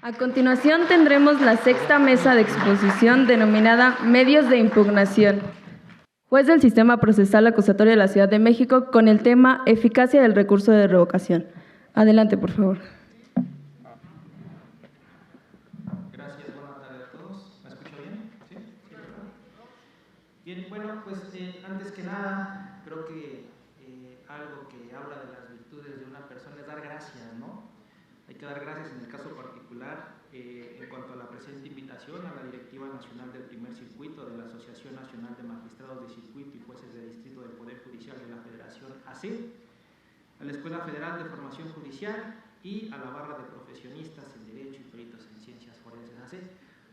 A continuación tendremos la sexta mesa de exposición denominada Medios de Impugnación. Juez del Sistema Procesal Acusatorio de la Ciudad de México con el tema Eficacia del recurso de revocación. Adelante, por favor. Gracias, buenas tardes a todos. ¿Me escucho bien? ¿Sí? ¿Sí? Bien, bueno, pues antes que nada, creo que algo que habla de las virtudes de una persona es dar gracias, ¿no? Hay que dar gracias en el caso particular en cuanto a la presente invitación a la Directiva Nacional del Primer Circuito de la Asociación Nacional de Magistrados de Circuito y Jueces de Distrito del Poder Judicial de la Federación AC, a la Escuela Federal de Formación Judicial y a la Barra de Profesionistas en Derecho y Peritos en Ciencias Forenses AC,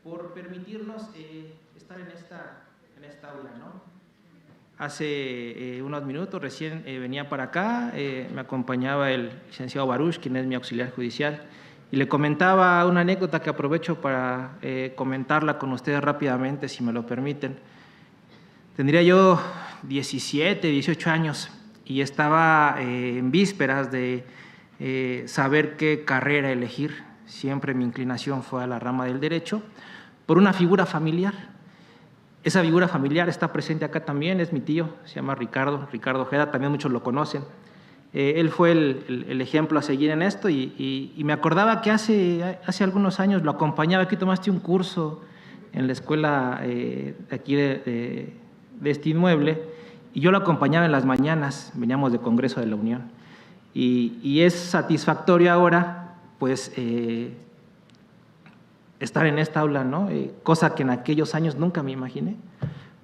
por permitirnos estar en esta aula, ¿no? Hace unos minutos recién venía para acá, me acompañaba el licenciado Baruch, quien es mi auxiliar judicial, y le comentaba una anécdota que aprovecho para comentarla con ustedes rápidamente, si me lo permiten. Tendría yo 17, 18 años y estaba en vísperas de saber qué carrera elegir. Siempre mi inclinación fue a la rama del derecho, por una figura familiar. Esa figura familiar está presente acá también, es mi tío, se llama Ricardo Ojeda, también muchos lo conocen. Él fue el ejemplo a seguir en esto y me acordaba que hace algunos años lo acompañaba. Aquí tomaste un curso en la escuela aquí de este inmueble y yo lo acompañaba en las mañanas, veníamos de Congreso de la Unión. Y es satisfactorio ahora, pues, estar en esta aula, ¿no? Cosa que en aquellos años nunca me imaginé,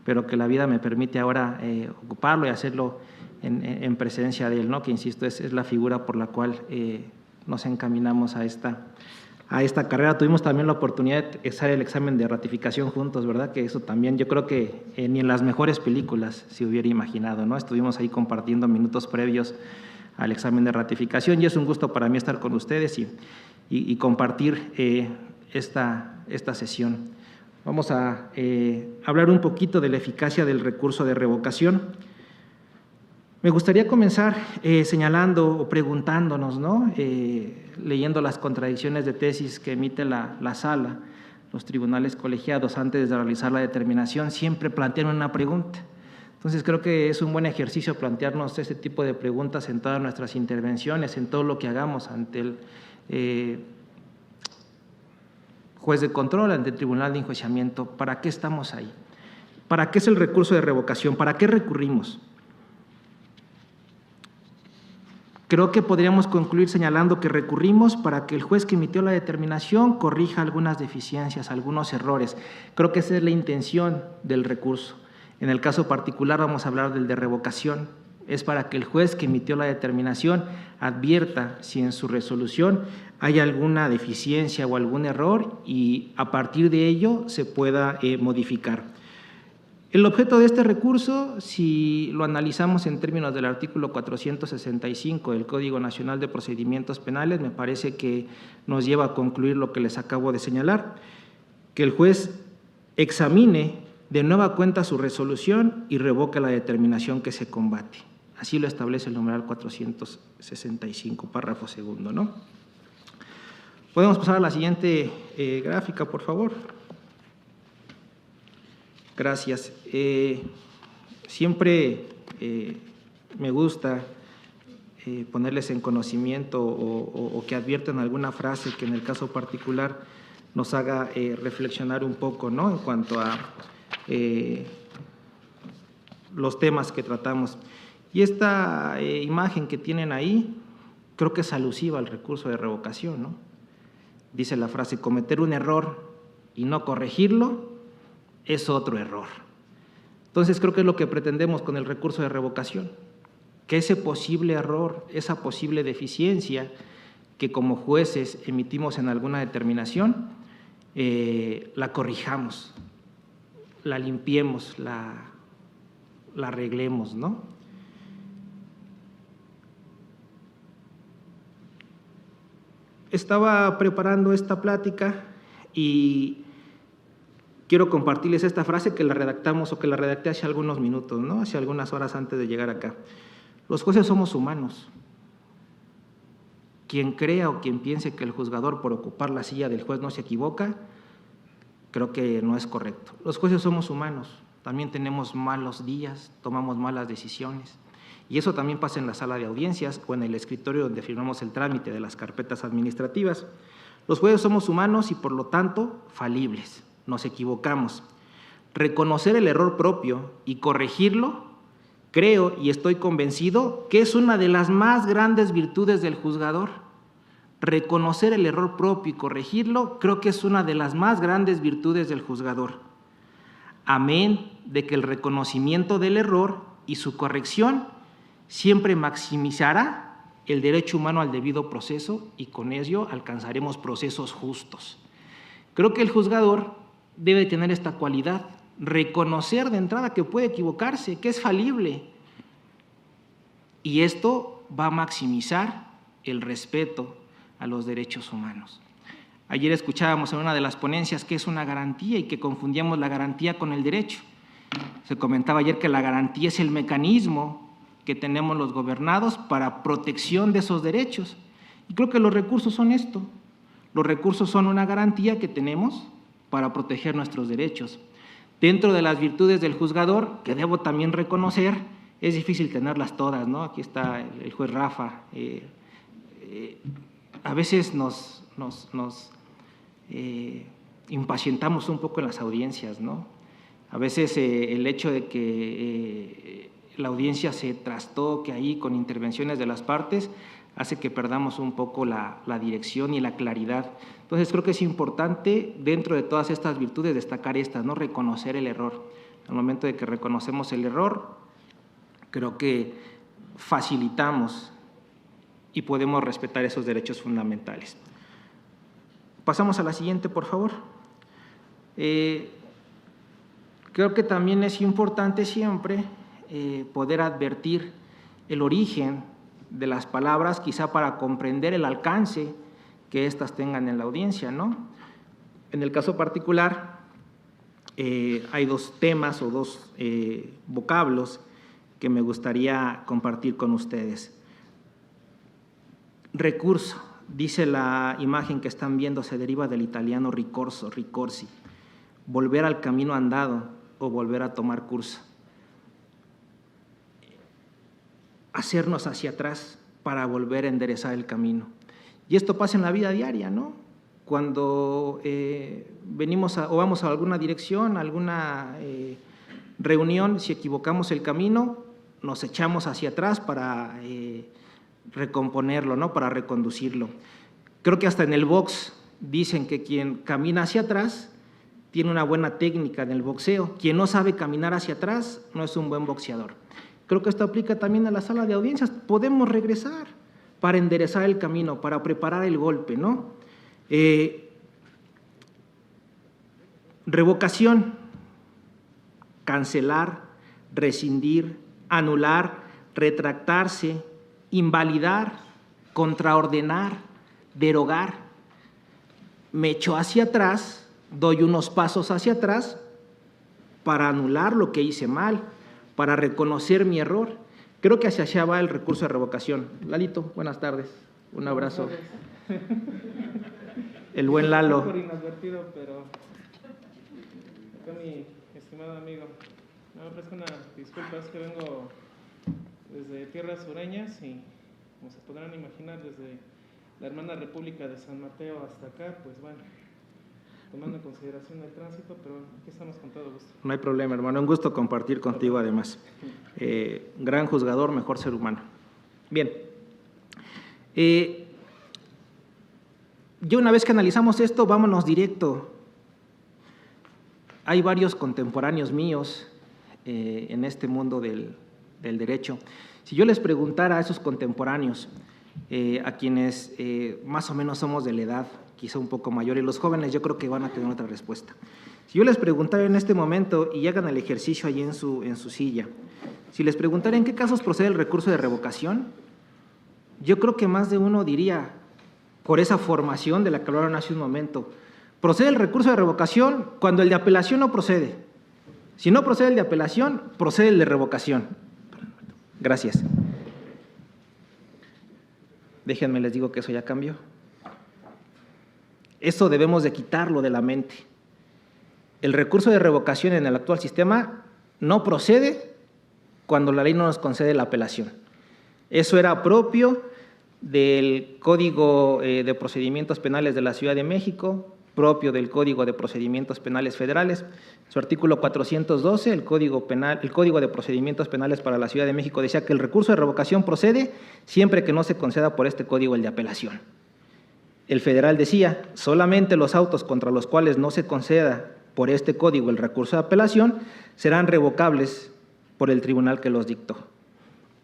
pero que la vida me permite ahora ocuparlo y hacerlo en presencia de él, ¿no? Que insisto, es la figura por la cual nos encaminamos a esta carrera. Tuvimos también la oportunidad de hacer el examen de ratificación juntos, ¿verdad? Que eso también yo creo que ni en las mejores películas se hubiera imaginado, ¿no? Estuvimos ahí compartiendo minutos previos al examen de ratificación y es un gusto para mí estar con ustedes y compartir esta sesión. Vamos a hablar un poquito de la eficacia del recurso de revocación. Me gustaría comenzar señalando o preguntándonos, ¿no? Leyendo las contradicciones de tesis que emite la sala, los tribunales colegiados antes de realizar la determinación, siempre plantean una pregunta. Entonces creo que es un buen ejercicio plantearnos este tipo de preguntas en todas nuestras intervenciones, en todo lo que hagamos ante el juez de control, ante el tribunal de enjuiciamiento. ¿Para qué estamos ahí? ¿Para qué es el recurso de revocación? ¿Para qué recurrimos? Creo que podríamos concluir señalando que recurrimos para que el juez que emitió la determinación corrija algunas deficiencias, algunos errores. Creo que esa es la intención del recurso. En el caso particular vamos a hablar del de revocación. Es para que el juez que emitió la determinación advierta si en su resolución hay alguna deficiencia o algún error y a partir de ello se pueda modificar. El objeto de este recurso, si lo analizamos en términos del artículo 465 del Código Nacional de Procedimientos Penales, me parece que nos lleva a concluir lo que les acabo de señalar, que el juez examine de nueva cuenta su resolución y revoque la determinación que se combate. Así lo establece el numeral 465, párrafo segundo, ¿no? Podemos pasar a la siguiente gráfica, por favor. Gracias. Siempre me gusta ponerles en conocimiento o que adviertan alguna frase que en el caso particular nos haga reflexionar un poco, ¿no? En cuanto a los temas que tratamos. Y esta imagen que tienen ahí, creo que es alusiva al recurso de revocación, ¿no? Dice la frase, cometer un error y no corregirlo es otro error. Entonces creo que es lo que pretendemos con el recurso de revocación, que ese posible error, esa posible deficiencia que como jueces emitimos en alguna determinación, la corrijamos, la limpiemos, la arreglemos, ¿no? Estaba preparando esta plática y quiero compartirles esta frase que la redactamos o que la redacté hace algunos minutos, ¿no? Hace algunas horas antes de llegar acá. Los jueces somos humanos. quien crea o quien piense que el juzgador por ocupar la silla del juez no se equivoca, creo que no es correcto. Los jueces somos humanos, también tenemos malos días, tomamos malas decisiones. Y eso también pasa en la sala de audiencias o en el escritorio donde firmamos el trámite de las carpetas administrativas. Los jueces somos humanos y por lo tanto falibles, nos equivocamos. Reconocer el error propio y corregirlo, creo y estoy convencido que es una de las más grandes virtudes del juzgador. Reconocer el error propio y corregirlo, creo que es una de las más grandes virtudes del juzgador. Amén de que el reconocimiento del error y su corrección siempre maximizará el derecho humano al debido proceso y con ello alcanzaremos procesos justos. Creo que el juzgador debe tener esta cualidad, reconocer de entrada que puede equivocarse, que es falible. Y esto va a maximizar el respeto a los derechos humanos. Ayer escuchábamos en una de las ponencias que es una garantía y que confundíamos la garantía con el derecho. Se comentaba ayer que la garantía es el mecanismo que tenemos los gobernados para protección de esos derechos. Y creo que los recursos son esto. Los recursos son una garantía que tenemos para proteger nuestros derechos. Dentro de las virtudes del juzgador, que debo también reconocer, es difícil tenerlas todas, ¿no? Aquí está el juez Rafa. A veces nos impacientamos un poco en las audiencias, ¿no? A veces el hecho de que la audiencia se trastoque ahí con intervenciones de las partes hace que perdamos un poco la dirección y la claridad. Entonces creo que es importante dentro de todas estas virtudes destacar estas, ¿no? Reconocer el error. Al momento de que reconocemos el error, creo que facilitamos y podemos respetar esos derechos fundamentales. Pasamos a la siguiente, por favor. Creo que también es importante siempre poder advertir el origen de las palabras, quizá para comprender el alcance que éstas tengan en la audiencia, ¿no? En el caso particular, hay dos temas o dos vocablos que me gustaría compartir con ustedes. Recurso, dice la imagen que están viendo, se deriva del italiano ricorso, ricorsi, volver al camino andado o volver a tomar curso. Hacernos hacia atrás para volver a enderezar el camino. Y esto pasa en la vida diaria, ¿no? Cuando venimos o vamos a alguna dirección, a alguna reunión, si equivocamos el camino, nos echamos hacia atrás para recomponerlo, ¿no? Para reconducirlo. Creo que hasta en el box dicen que quien camina hacia atrás tiene una buena técnica en el boxeo. Quien no sabe caminar hacia atrás no es un buen boxeador. Creo que esto aplica también a la sala de audiencias. Podemos regresar para enderezar el camino, para preparar el golpe, ¿no? Revocación, cancelar, rescindir, anular, retractarse, invalidar, contraordenar, derogar. Me echo hacia atrás, doy unos pasos hacia atrás para anular lo que hice mal, para reconocer mi error. Creo que hacia allá va el recurso de revocación. Lalito, buenas tardes. Un abrazo. El buen Lalo. Por inadvertido, pero acá mi estimado amigo, me ofrezco una disculpa, es que vengo desde tierras sureñas y, como se podrán imaginar, desde la hermana República de San Mateo hasta acá, pues bueno, tomando en consideración el tránsito, pero aquí estamos con todo gusto. No hay problema, hermano, un gusto compartir contigo además. Gran juzgador, mejor ser humano. Bien. Ya una vez que analizamos esto, vámonos directo. Hay varios contemporáneos míos en este mundo del derecho. Si yo les preguntara a esos contemporáneos, a quienes más o menos somos de la edad, quizá un poco mayor, y los jóvenes yo creo que van a tener otra respuesta. Si yo les preguntara en este momento, y hagan el ejercicio allí en su silla, si les preguntara en qué casos procede el recurso de revocación, yo creo que más de uno diría, por esa formación de la que hablaron hace un momento, procede el recurso de revocación cuando el de apelación no procede. Si no procede el de apelación, procede el de revocación. Gracias. Déjenme les digo que eso ya cambió. Eso debemos de quitarlo de la mente. El recurso de revocación en el actual sistema no procede cuando la ley no nos concede la apelación. Eso era propio del Código de Procedimientos Penales de la Ciudad de México, propio del Código de Procedimientos Penales Federales. Su artículo 412, el Código de Procedimientos Penales para la Ciudad de México, decía que el recurso de revocación procede siempre que no se conceda por este código el de apelación. El federal decía, solamente los autos contra los cuales no se conceda por este código el recurso de apelación serán revocables por el tribunal que los dictó.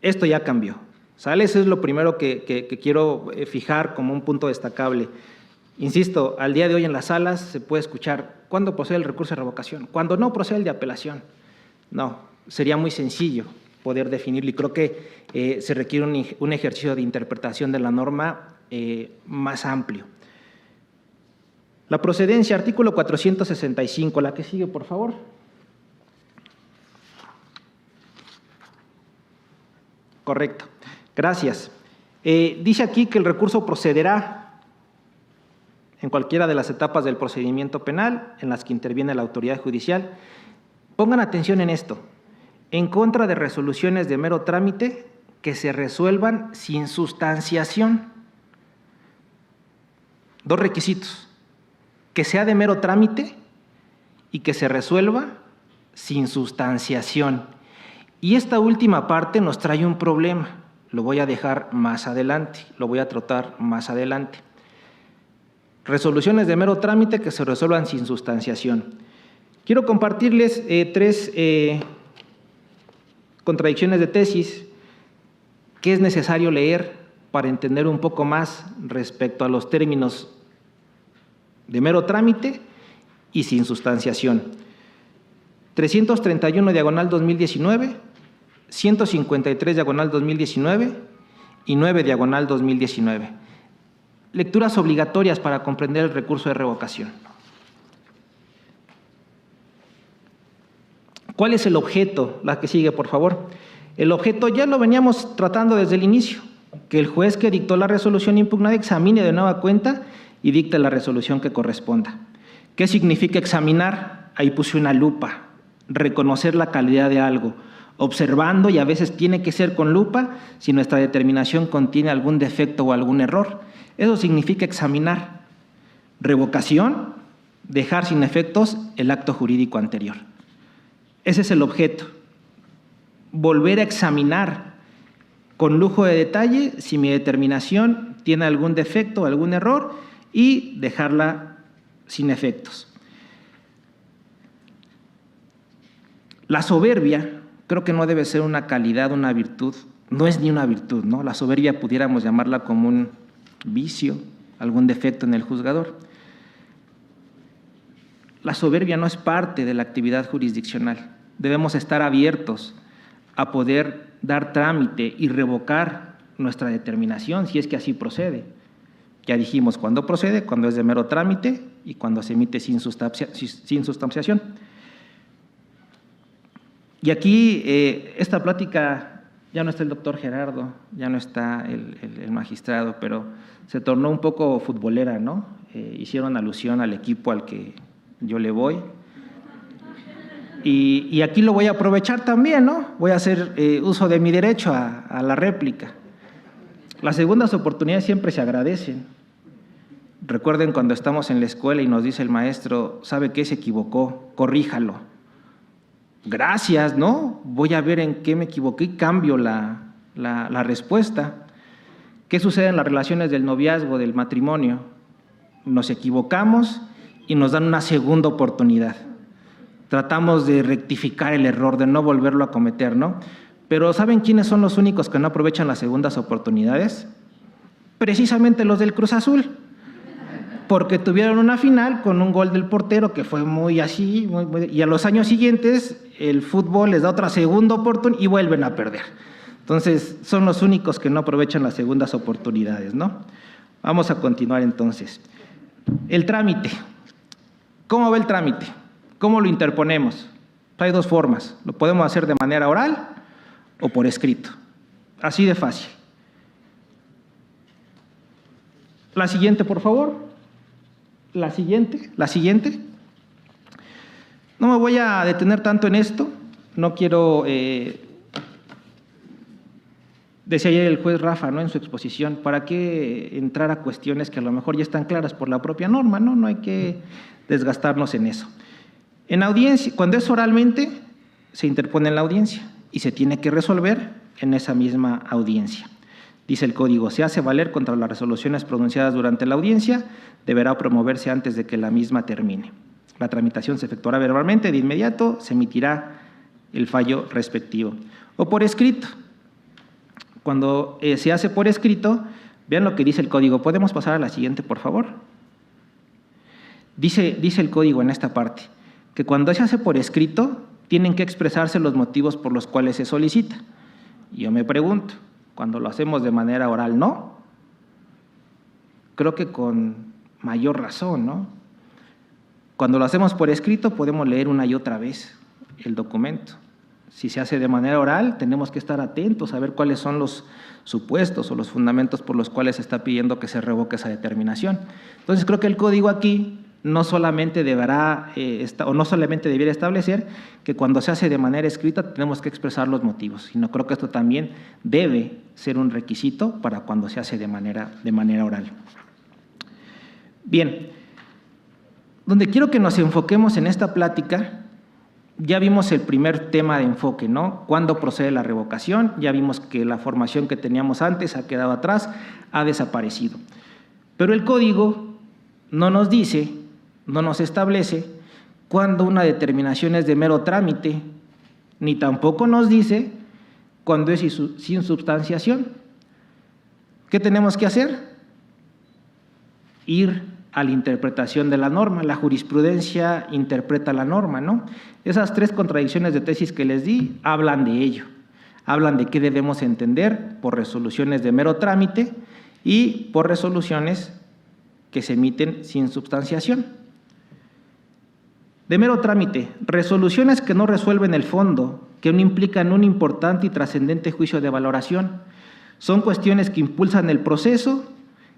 Esto ya cambió, ¿sale? Eso es lo primero que quiero fijar como un punto destacable. Insisto, al día de hoy en las salas se puede escuchar ¿cuándo procede el recurso de revocación? Cuando no procede el de apelación. No, sería muy sencillo poder definirlo y creo que se requiere un ejercicio de interpretación de la norma más amplio. La procedencia, artículo 465, la que sigue, por favor. Correcto, gracias. Dice aquí que el recurso procederá en cualquiera de las etapas del procedimiento penal en las que interviene la autoridad judicial. Pongan atención en esto, en contra de resoluciones de mero trámite que se resuelvan sin sustanciación. Dos requisitos, que sea de mero trámite y que se resuelva sin sustanciación. Y esta última parte nos trae un problema, lo voy a dejar más adelante, lo voy a tratar más adelante. Resoluciones de mero trámite que se resuelvan sin sustanciación. Quiero compartirles tres contradicciones de tesis que es necesario leer para entender un poco más respecto a los términos de mero trámite y sin sustanciación. 331 diagonal 2019, 153 diagonal 2019 y 9 diagonal 2019. Lecturas obligatorias para comprender el recurso de revocación. ¿Cuál es el objeto? La que sigue, por favor. El objeto ya lo veníamos tratando desde el inicio, que el juez que dictó la resolución impugnada examine de nueva cuenta y dicte la resolución que corresponda. ¿Qué significa examinar? Ahí puse una lupa, reconocer la calidad de algo, observando, y a veces tiene que ser con lupa si nuestra determinación contiene algún defecto o algún error. Eso significa examinar. Revocación, dejar sin efectos el acto jurídico anterior. Ese es el objeto. Volver a examinar con lujo de detalle si mi determinación tiene algún defecto o algún error y dejarla sin efectos. La soberbia creo que no debe ser una calidad, una virtud, no es ni una virtud, ¿no? La soberbia pudiéramos llamarla como un vicio, algún defecto en el juzgador. La soberbia no es parte de la actividad jurisdiccional. Debemos estar abiertos a poder dar trámite y revocar nuestra determinación si es que así procede. Ya dijimos cuándo procede, cuando es de mero trámite y cuando se emite sin sustanciación. Y aquí esta plática, ya no está el doctor Gerardo, ya no está el magistrado, pero se tornó un poco futbolera, ¿no? Hicieron alusión al equipo al que yo le voy. Y aquí lo voy a aprovechar también, ¿no? Voy a hacer uso de mi derecho a la réplica. Las segundas oportunidades siempre se agradecen. Recuerden cuando estamos en la escuela y nos dice el maestro, ¿sabe qué? Se equivocó, corríjalo. Gracias, ¿no? Voy a ver en qué me equivoqué y cambio la respuesta. ¿Qué sucede en las relaciones del noviazgo, del matrimonio? Nos equivocamos y nos dan una segunda oportunidad. Tratamos de rectificar el error, de no volverlo a cometer, ¿no? Pero ¿saben quiénes son los únicos que no aprovechan las segundas oportunidades? Precisamente los del Cruz Azul, porque tuvieron una final con un gol del portero que fue muy así, y a los años siguientes el fútbol les da otra segunda oportunidad y vuelven a perder. Entonces, son los únicos que no aprovechan las segundas oportunidades, ¿no? Vamos a continuar entonces. El trámite. ¿Cómo va el trámite? ¿Cómo lo interponemos? Hay dos formas. Lo podemos hacer de manera oral o por escrito. Así de fácil. La siguiente, por favor. La siguiente. No me voy a detener tanto en esto. No quiero, decía ayer el juez Rafa, ¿no?, en su exposición, ¿para qué entrar a cuestiones que a lo mejor ya están claras por la propia norma, ¿no? No hay que desgastarnos en eso. En audiencia, cuando es oralmente, se interpone en la audiencia y se tiene que resolver en esa misma audiencia. Dice el código, se hace valer contra las resoluciones pronunciadas durante la audiencia, deberá promoverse antes de que la misma termine. La tramitación se efectuará verbalmente, de inmediato se emitirá el fallo respectivo. O por escrito. Cuando se hace por escrito, vean lo que dice el código. ¿Podemos pasar a la siguiente, por favor? Dice el código en esta parte, que cuando se hace por escrito, tienen que expresarse los motivos por los cuales se solicita. Y yo me pregunto, cuando lo hacemos de manera oral, ¿no? Creo que con mayor razón, ¿no? Cuando lo hacemos por escrito, podemos leer una y otra vez el documento. Si se hace de manera oral, tenemos que estar atentos a ver cuáles son los supuestos o los fundamentos por los cuales se está pidiendo que se revoque esa determinación. Entonces, creo que el código aquí no solamente debiera establecer que cuando se hace de manera escrita tenemos que expresar los motivos, sino creo que esto también debe ser un requisito para cuando se hace de manera oral. Bien, donde quiero que nos enfoquemos en esta plática, ya vimos el primer tema de enfoque, ¿no? ¿Cuándo procede la revocación? Ya vimos que la formación que teníamos antes ha quedado atrás, ha desaparecido. Pero el código no nos dice, no nos establece cuándo una determinación es de mero trámite, ni tampoco nos dice cuándo es sin substanciación. ¿Qué tenemos que hacer? Ir a la interpretación de la norma. La jurisprudencia interpreta la norma, ¿no? Esas tres contradicciones de tesis que les di hablan de ello. Hablan de qué debemos entender por resoluciones de mero trámite y por resoluciones que se emiten sin substanciación. De mero trámite, resoluciones que no resuelven el fondo, que no implican un importante y trascendente juicio de valoración. Son cuestiones que impulsan el proceso,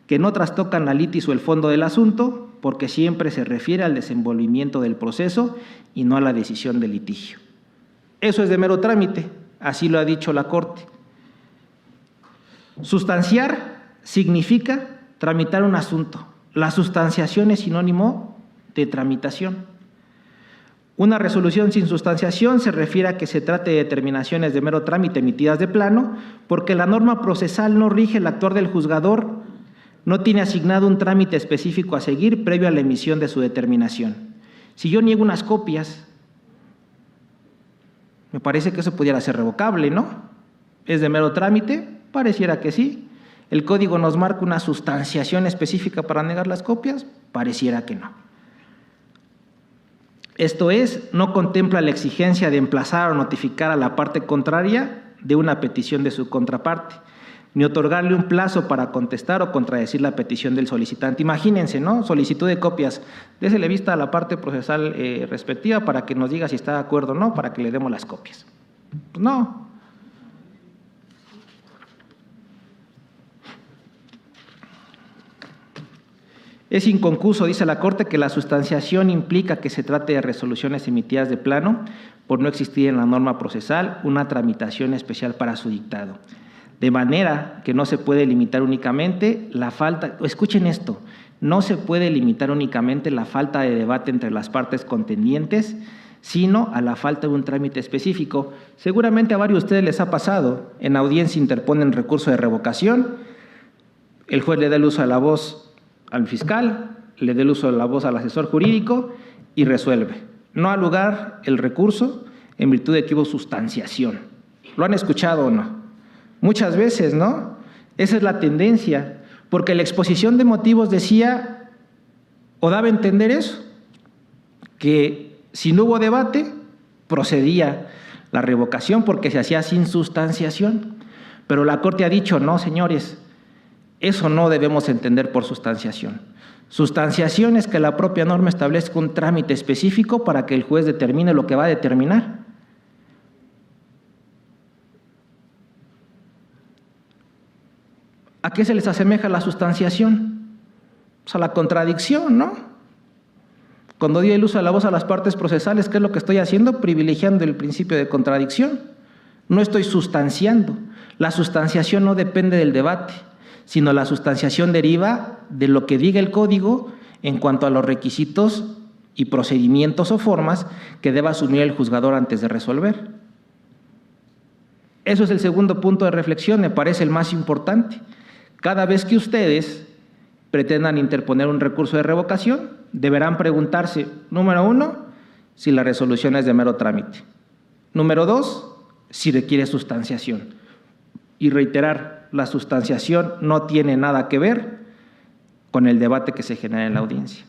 que no trastocan la litis o el fondo del asunto, porque siempre se refiere al desenvolvimiento del proceso y no a la decisión del litigio. Eso es de mero trámite, así lo ha dicho la Corte. Sustanciar significa tramitar un asunto. La sustanciación es sinónimo de tramitación. Una resolución sin sustanciación se refiere a que se trate de determinaciones de mero trámite emitidas de plano, porque la norma procesal no rige el actuar del juzgador, no tiene asignado un trámite específico a seguir previo a la emisión de su determinación. Si yo niego unas copias, me parece que eso pudiera ser revocable, ¿no? ¿Es de mero trámite? Pareciera que sí. ¿El código nos marca una sustanciación específica para negar las copias? Pareciera que no. Esto es, no contempla la exigencia de emplazar o notificar a la parte contraria de una petición de su contraparte, ni otorgarle un plazo para contestar o contradecir la petición del solicitante. Imagínense, ¿no? Solicitud de copias. Désele vista a la parte procesal respectiva para que nos diga si está de acuerdo o no, para que le demos las copias. Pues no. Es inconcuso, dice la Corte, que la sustanciación implica que se trate de resoluciones emitidas de plano por no existir en la norma procesal una tramitación especial para su dictado. De manera que no se puede limitar únicamente la falta, escuchen esto, no se puede limitar únicamente la falta de debate entre las partes contendientes, sino a la falta de un trámite específico. Seguramente a varios de ustedes les ha pasado, en audiencia interponen recurso de revocación, el juez le da el uso de la voz al fiscal, le da el uso de la voz al asesor jurídico y resuelve. No ha lugar el recurso en virtud de que hubo sustanciación. ¿Lo han escuchado o no? Muchas veces, ¿no? Esa es la tendencia, porque la exposición de motivos decía, o daba a entender eso, que si no hubo debate, procedía la revocación porque se hacía sin sustanciación. Pero la Corte ha dicho, no, señores, eso no debemos entender por sustanciación. Sustanciación es que la propia norma establezca un trámite específico para que el juez determine lo que va a determinar. ¿A qué se les asemeja la sustanciación? Pues a la contradicción, ¿no? Cuando doy el uso de la voz a las partes procesales, ¿qué es lo que estoy haciendo? Privilegiando el principio de contradicción. No estoy sustanciando. La sustanciación no depende del debate, sino la sustanciación deriva de lo que diga el código en cuanto a los requisitos y procedimientos o formas que deba asumir el juzgador antes de resolver. Eso es el segundo punto de reflexión, me parece el más importante. Cada vez que ustedes pretendan interponer un recurso de revocación, deberán preguntarse, número 1, si la resolución es de mero trámite. Número 2, si requiere sustanciación. Y reiterar, la sustanciación no tiene nada que ver con el debate que se genera en la audiencia.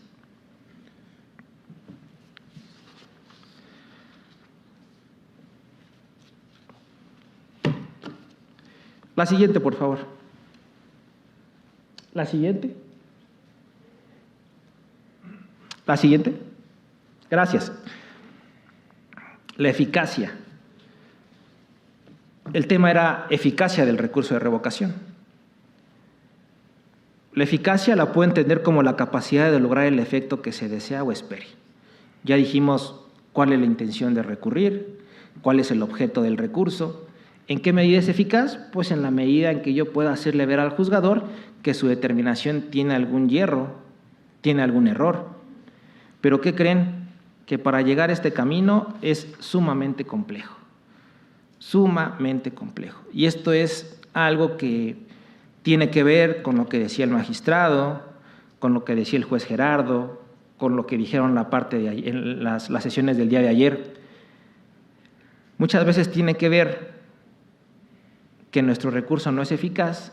La siguiente, por favor. La siguiente. La siguiente. Gracias. La eficacia. El tema era eficacia del recurso de revocación. La eficacia la puedo entender como la capacidad de lograr el efecto que se desea o espere. Ya dijimos cuál es la intención de recurrir, cuál es el objeto del recurso. ¿En qué medida es eficaz? Pues en la medida en que yo pueda hacerle ver al juzgador que su determinación tiene algún hierro, tiene algún error. Pero ¿qué creen? Que para llegar a este camino es sumamente complejo. Sumamente complejo. Y esto es algo que tiene que ver con lo que decía el magistrado, con lo que decía el juez Gerardo, con lo que dijeron la parte de ayer, en las sesiones del día de ayer. Muchas veces tiene que ver que nuestro recurso no es eficaz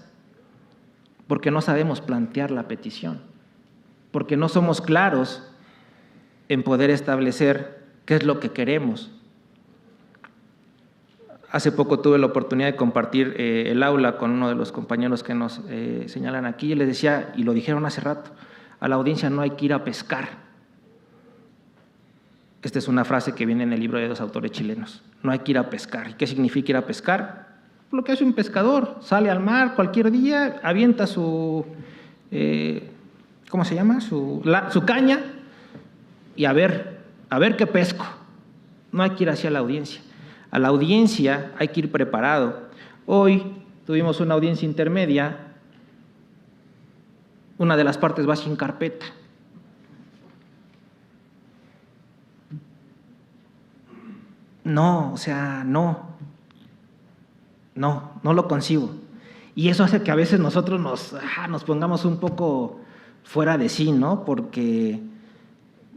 porque no sabemos plantear la petición, porque no somos claros en poder establecer qué es lo que queremos. Hace poco tuve la oportunidad de compartir el aula con uno de los compañeros que nos señalan aquí y les decía, y lo dijeron hace rato, a la audiencia no hay que ir a pescar. Esta es una frase que viene en el libro de 2 autores chilenos, no hay que ir a pescar. ¿Y qué significa ir a pescar? Lo que hace un pescador, sale al mar cualquier día, avienta su, ¿cómo se llama? Su caña y a ver qué pesco. No hay que ir hacia la audiencia. A la audiencia hay que ir preparado. Hoy tuvimos una audiencia intermedia, una de las partes va sin carpeta. No, o sea, no lo concibo. Y eso hace que a veces nosotros nos pongamos un poco fuera de sí, ¿no? Porque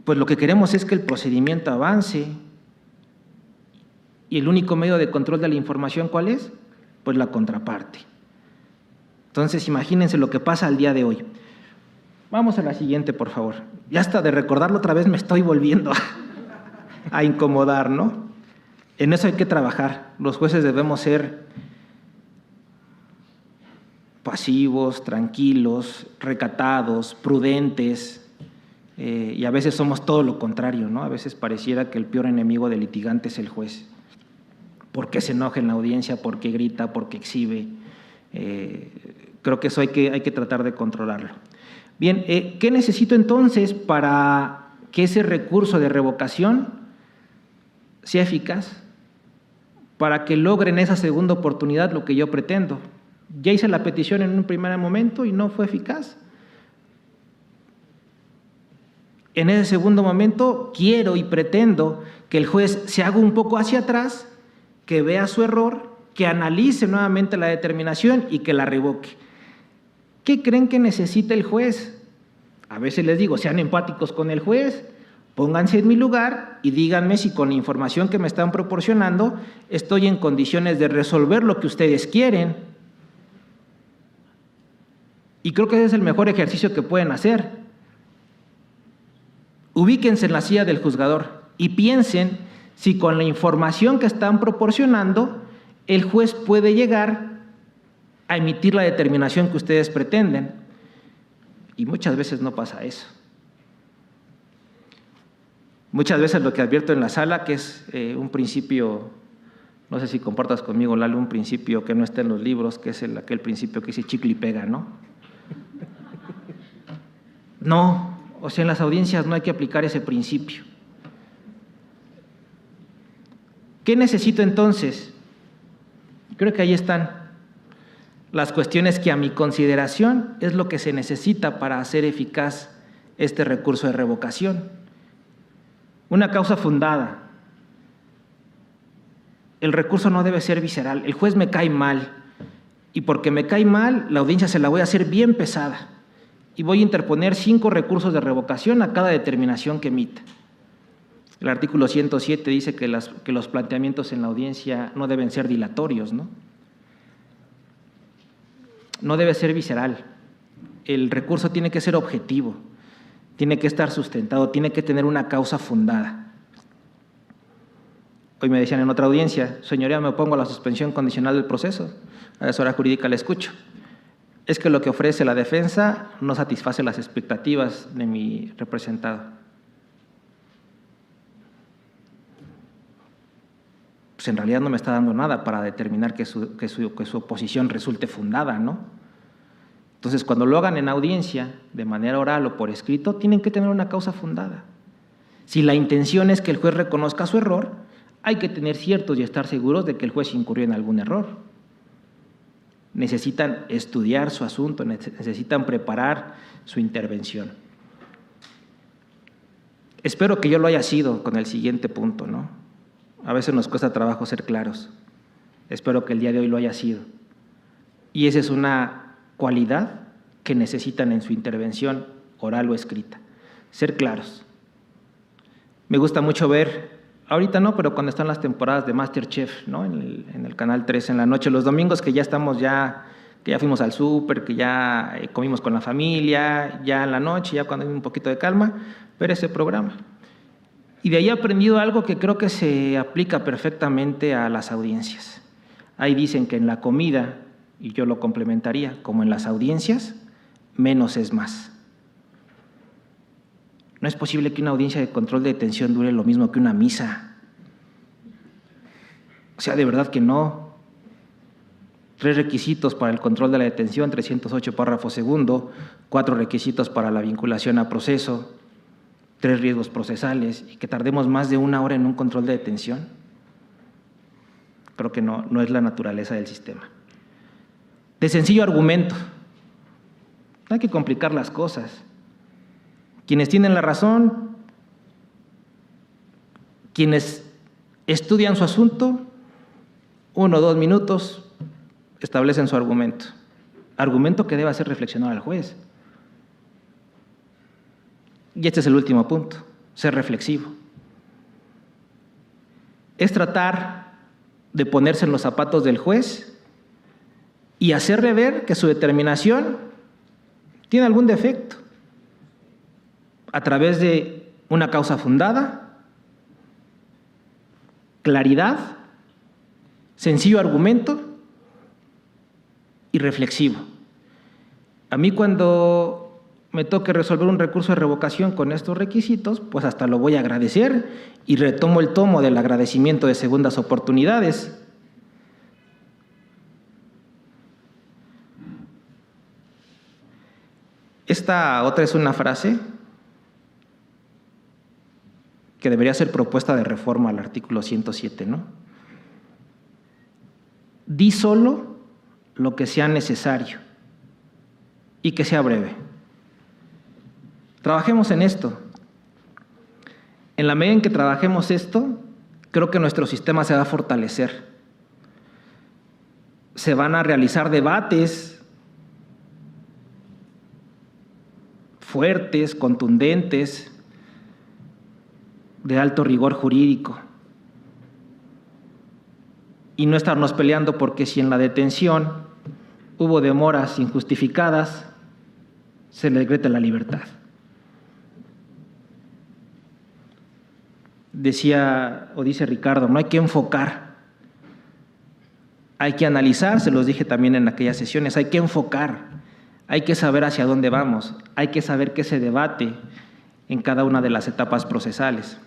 pues lo que queremos es que el procedimiento avance. ¿Y el único medio de control de la información cuál es? Pues la contraparte. Entonces, imagínense lo que pasa al día de hoy. Vamos a la siguiente, por favor. Ya hasta de recordarlo otra vez me estoy volviendo a incomodar, ¿no? En eso hay que trabajar. Los jueces debemos ser pasivos, tranquilos, recatados, prudentes, y a veces somos todo lo contrario, ¿no? A veces pareciera que el peor enemigo del litigante es el juez. ¿Por qué se enoja en la audiencia? ¿Por qué grita? ¿Por qué exhibe? Creo que eso hay que tratar de controlarlo. Bien, ¿qué necesito entonces para que ese recurso de revocación sea eficaz? Para que logren esa segunda oportunidad lo que yo pretendo. Ya hice la petición en un primer momento y no fue eficaz. En ese segundo momento quiero y pretendo que el juez se haga un poco hacia atrás, que vea su error, que analice nuevamente la determinación y que la revoque. ¿Qué creen que necesita el juez? A veces les digo, sean empáticos con el juez, pónganse en mi lugar y díganme si con la información que me están proporcionando estoy en condiciones de resolver lo que ustedes quieren. Y creo que ese es el mejor ejercicio que pueden hacer. Ubíquense en la silla del juzgador y piensen si con la información que están proporcionando el juez puede llegar a emitir la determinación que ustedes pretenden. Y muchas veces no pasa eso. Muchas veces lo que advierto en la sala, que es un principio, no sé si compartas conmigo, Lalo, un principio que no está en los libros, que es aquel principio que dice chicle y pega, ¿no? No, o sea, en las audiencias no hay que aplicar ese principio. ¿Qué necesito entonces? Creo que ahí están las cuestiones que a mi consideración es lo que se necesita para hacer eficaz este recurso de revocación. Una causa fundada. El recurso no debe ser visceral. El juez me cae mal y porque me cae mal, la audiencia se la voy a hacer bien pesada y voy a interponer 5 recursos de revocación a cada determinación que emita. El artículo 107 dice que los planteamientos en la audiencia no deben ser dilatorios, ¿no? No debe ser visceral. El recurso tiene que ser objetivo, tiene que estar sustentado, tiene que tener una causa fundada. Hoy me decían en otra audiencia, señoría, me opongo a la suspensión condicional del proceso. A la asesora jurídica le escucho. Es que lo que ofrece la defensa no satisface las expectativas de mi representado. Pues en realidad no me está dando nada para determinar que su oposición resulte fundada, ¿no? Entonces, cuando lo hagan en audiencia, de manera oral o por escrito, tienen que tener una causa fundada. Si la intención es que el juez reconozca su error, hay que tener ciertos y estar seguros de que el juez incurrió en algún error. Necesitan estudiar su asunto, necesitan preparar su intervención. Espero que yo lo haya sido con el siguiente punto, ¿no? A veces nos cuesta trabajo ser claros. Espero que el día de hoy lo haya sido. Y esa es una cualidad que necesitan en su intervención oral o escrita. Ser claros. Me gusta mucho ver, ahorita no, pero cuando están las temporadas de MasterChef, ¿no? En el Canal 3 en la noche, los domingos que ya estamos que ya fuimos al súper, que ya comimos con la familia, ya en la noche, ya cuando hay un poquito de calma, ver ese programa. Y de ahí he aprendido algo que creo que se aplica perfectamente a las audiencias. Ahí dicen que en la comida, y yo lo complementaría, como en las audiencias, menos es más. No es posible que una audiencia de control de detención dure lo mismo que una misa. O sea, de verdad que no. 3 requisitos para el control de la detención, 308 párrafo segundo, 4 requisitos para la vinculación a proceso, 3 riesgos procesales, y que tardemos más de 1 hora en un control de detención. Creo que no es la naturaleza del sistema. De sencillo argumento. No hay que complicar las cosas. Quienes tienen la razón, quienes estudian su asunto, 1 o 2 minutos, establecen su argumento. Argumento que debe hacer reflexionar al juez. Y este es el último punto, ser reflexivo. Es tratar de ponerse en los zapatos del juez y hacerle ver que su determinación tiene algún defecto a través de una causa fundada, claridad, sencillo argumento y reflexivo. A mí cuando me toque resolver un recurso de revocación con estos requisitos, pues hasta lo voy a agradecer y retomo el tomo del agradecimiento de segundas oportunidades. Esta otra es una frase que debería ser propuesta de reforma al artículo 107, ¿no? Di solo lo que sea necesario y que sea breve. Trabajemos en esto. En la medida en que trabajemos esto, creo que nuestro sistema se va a fortalecer. Se van a realizar debates fuertes, contundentes, de alto rigor jurídico. Y no estarnos peleando porque si en la detención hubo demoras injustificadas, se le decreta la libertad. Decía o dice Ricardo, no hay que enfocar, hay que analizar, se los dije también en aquellas sesiones, hay que enfocar, hay que saber hacia dónde vamos, hay que saber qué se debate en cada una de las etapas procesales,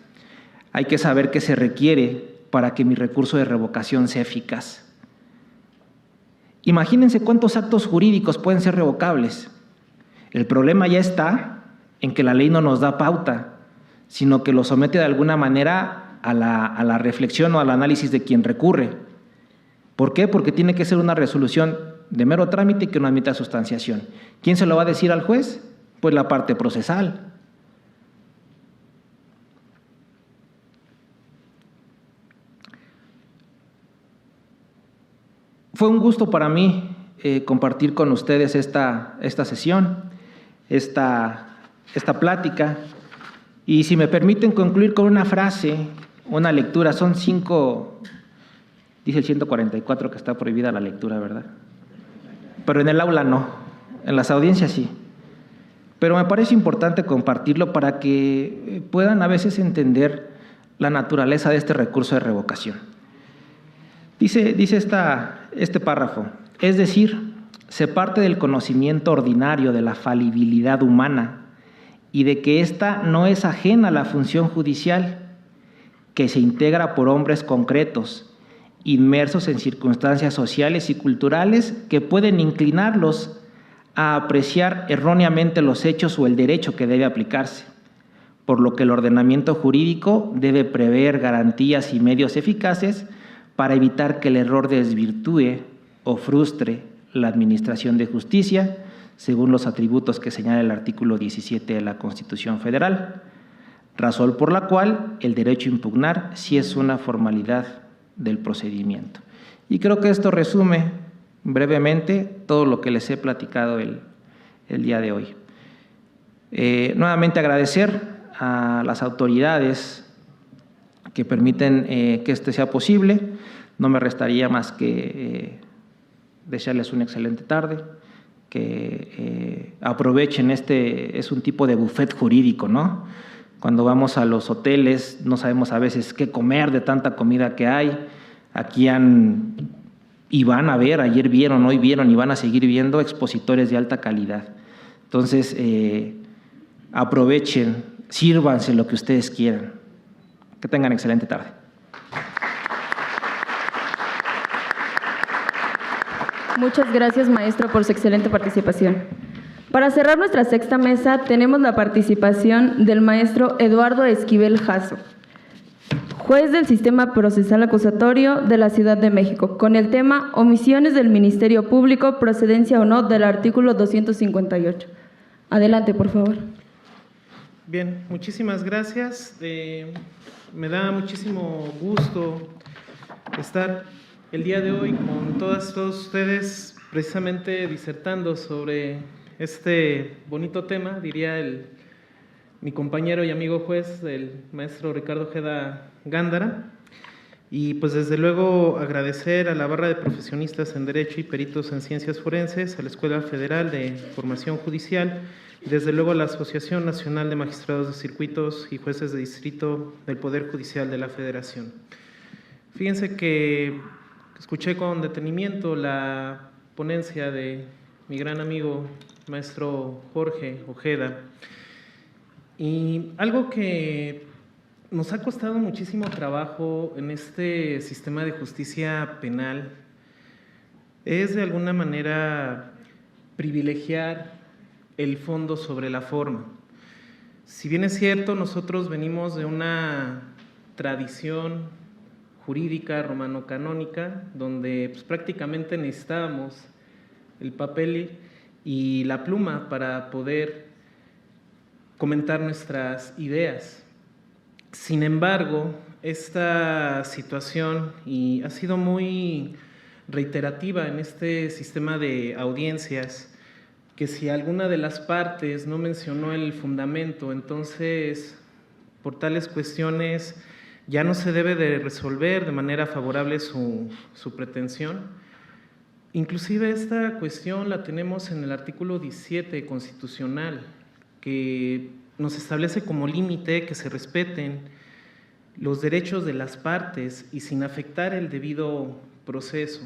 hay que saber qué se requiere para que mi recurso de revocación sea eficaz. Imagínense cuántos actos jurídicos pueden ser revocables. El problema ya está en que la ley no nos da pauta, sino que lo somete de alguna manera a la reflexión o al análisis de quien recurre. ¿Por qué? Porque tiene que ser una resolución de mero trámite que no admita sustanciación. ¿Quién se lo va a decir al juez? Pues la parte procesal. Fue un gusto para mí compartir con ustedes esta sesión, esta plática. Y si me permiten concluir con una frase, una lectura, son 5, dice el 144 que está prohibida la lectura, ¿verdad? Pero en el aula no, en las audiencias sí. Pero me parece importante compartirlo para que puedan a veces entender la naturaleza de este recurso de revocación. Dice este párrafo, es decir, se parte del conocimiento ordinario de la falibilidad humana y de que ésta no es ajena a la función judicial, que se integra por hombres concretos, inmersos en circunstancias sociales y culturales que pueden inclinarlos a apreciar erróneamente los hechos o el derecho que debe aplicarse, por lo que el ordenamiento jurídico debe prever garantías y medios eficaces para evitar que el error desvirtúe o frustre la administración de justicia, según los atributos que señala el artículo 17 de la Constitución Federal, razón por la cual el derecho a impugnar sí es una formalidad del procedimiento. Y creo que esto resume brevemente todo lo que les he platicado el día de hoy. Nuevamente agradecer a las autoridades que permiten que este sea posible. No me restaría más que desearles una excelente tarde, que aprovechen es un tipo de buffet jurídico, ¿no? Cuando vamos a los hoteles no sabemos a veces qué comer de tanta comida que hay. Aquí y van a ver, ayer vieron, hoy vieron y van a seguir viendo expositores de alta calidad. Entonces, aprovechen, sírvanse lo que ustedes quieran. Que tengan excelente tarde. Muchas gracias, maestro, por su excelente participación. Para cerrar nuestra sexta mesa, tenemos la participación del maestro Eduardo Esquivel Jasso, juez del Sistema Procesal Acusatorio de la Ciudad de México, con el tema Omisiones del Ministerio Público, procedencia o no del artículo 258. Adelante, por favor. Bien, muchísimas gracias. Me da muchísimo gusto estar el día de hoy con todos ustedes precisamente disertando sobre este bonito tema, diría mi compañero y amigo juez, el maestro Ricardo Ojeda Gándara. Y pues desde luego agradecer a la barra de profesionistas en Derecho y peritos en Ciencias Forenses, a la Escuela Federal de Formación Judicial, y desde luego a la Asociación Nacional de Magistrados de Circuitos y Jueces de Distrito del Poder Judicial de la Federación. Fíjense que escuché con detenimiento la ponencia de mi gran amigo, maestro Jorge Ojeda, y algo que nos ha costado muchísimo trabajo en este sistema de justicia penal es de alguna manera privilegiar el fondo sobre la forma. Si bien es cierto, nosotros venimos de una tradición jurídica romano-canónica, donde pues, prácticamente necesitábamos el papel y la pluma para poder comentar nuestras ideas. Sin embargo, esta situación ha sido muy reiterativa en este sistema de audiencias, que si alguna de las partes no mencionó el fundamento, entonces, por tales cuestiones, ya no se debe de resolver de manera favorable su pretensión. Inclusive esta cuestión la tenemos en el artículo 17 constitucional, que nos establece como límite que se respeten los derechos de las partes y sin afectar el debido proceso,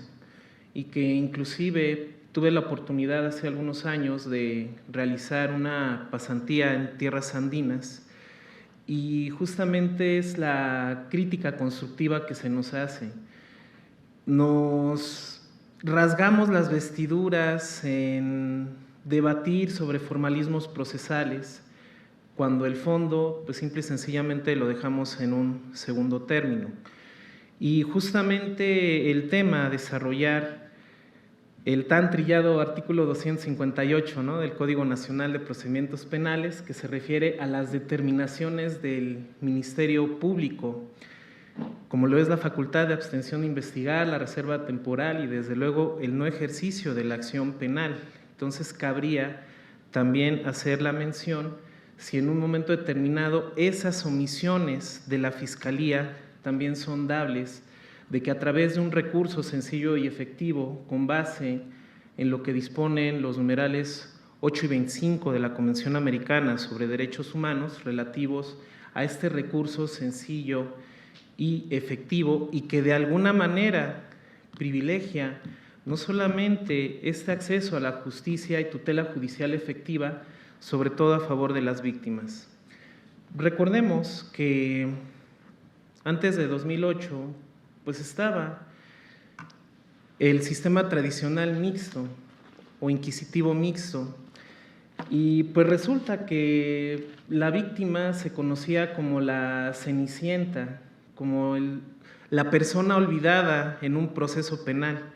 y que inclusive tuve la oportunidad hace algunos años de realizar una pasantía en tierras andinas, y justamente es la crítica constructiva que se nos hace. Nos rasgamos las vestiduras en debatir sobre formalismos procesales, cuando el fondo, pues simple y sencillamente lo dejamos en un segundo término. Y justamente el tema, desarrollar el tan trillado artículo 258, ¿no?, del Código Nacional de Procedimientos Penales, que se refiere a las determinaciones del Ministerio Público, como lo es la facultad de abstención de investigar, la reserva temporal y desde luego el no ejercicio de la acción penal. Entonces cabría también hacer la mención si en un momento determinado esas omisiones de la Fiscalía también son dables, de que a través de un recurso sencillo y efectivo, con base en lo que disponen los numerales 8 y 25 de la Convención Americana sobre Derechos Humanos relativos a este recurso sencillo y efectivo, y que de alguna manera privilegia no solamente este acceso a la justicia y tutela judicial efectiva, sobre todo a favor de las víctimas. Recordemos que antes de 2008, pues estaba el sistema tradicional mixto o inquisitivo mixto, y pues resulta que la víctima se conocía como la cenicienta, como la persona olvidada en un proceso penal.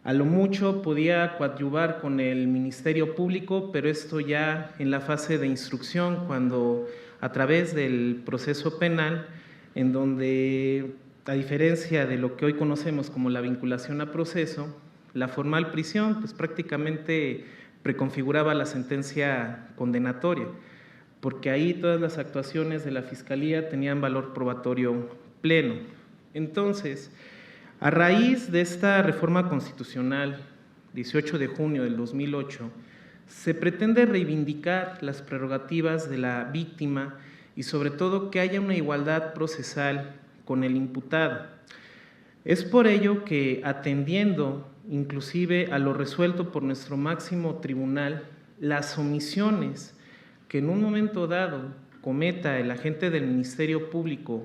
A lo mucho podía coadyuvar con el Ministerio Público, pero esto ya en la fase de instrucción, cuando a través del proceso penal, en donde, a diferencia de lo que hoy conocemos como la vinculación a proceso, la formal prisión pues prácticamente preconfiguraba la sentencia condenatoria, porque ahí todas las actuaciones de la Fiscalía tenían valor probatorio pleno. Entonces, a raíz de esta reforma constitucional, 18 de junio del 2008, se pretende reivindicar las prerrogativas de la víctima y sobre todo que haya una igualdad procesal con el imputado. Es por ello que, atendiendo inclusive a lo resuelto por nuestro máximo tribunal, las omisiones que en un momento dado cometa el agente del Ministerio Público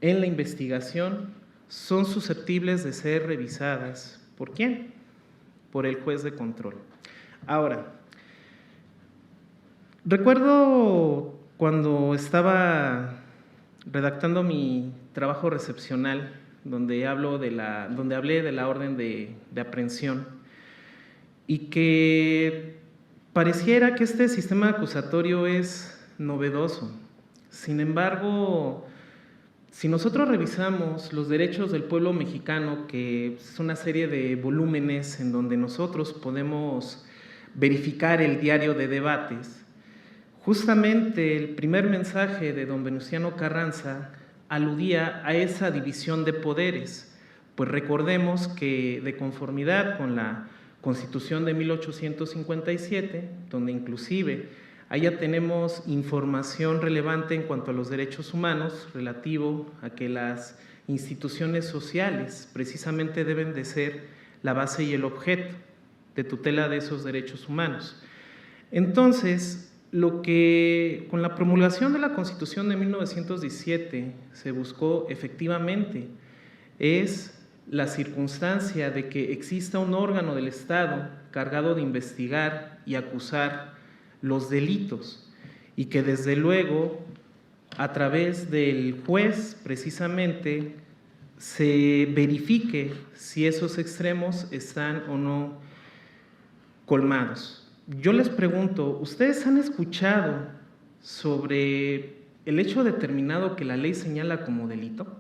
en la investigación son susceptibles de ser revisadas. ¿Por quién? Por el juez de control. Ahora, recuerdo cuando estaba redactando mi trabajo recepcional, donde hablé de la orden de aprehensión, y que pareciera que este sistema acusatorio es novedoso. Sin embargo, si nosotros revisamos los derechos del pueblo mexicano, que es una serie de volúmenes en donde nosotros podemos verificar el diario de debates, justamente el primer mensaje de don Venustiano Carranza aludía a esa división de poderes, pues recordemos que de conformidad con la Constitución de 1857, donde inclusive allá tenemos información relevante en cuanto a los derechos humanos, relativo a que las instituciones sociales precisamente deben de ser la base y el objeto de tutela de esos derechos humanos. Entonces, lo que con la promulgación de la Constitución de 1917 se buscó efectivamente es la circunstancia de que exista un órgano del Estado cargado de investigar y acusar los delitos, y que desde luego a través del juez precisamente se verifique si esos extremos están o no colmados. Yo les pregunto, ¿ustedes han escuchado sobre el hecho determinado que la ley señala como delito?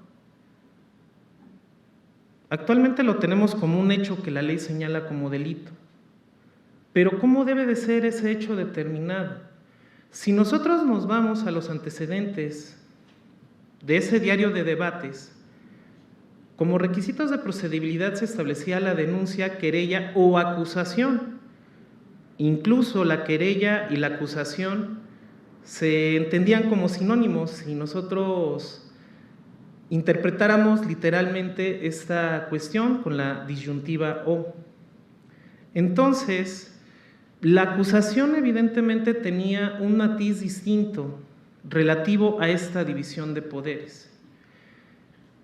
Actualmente lo tenemos como un hecho que la ley señala como delito. Pero ¿cómo debe de ser ese hecho determinado? Si nosotros nos vamos a los antecedentes de ese diario de debates, como requisitos de procedibilidad se establecía la denuncia, querella o acusación. Incluso la querella y la acusación se entendían como sinónimos si nosotros interpretáramos literalmente esta cuestión con la disyuntiva o. Entonces, la acusación evidentemente tenía un matiz distinto relativo a esta división de poderes.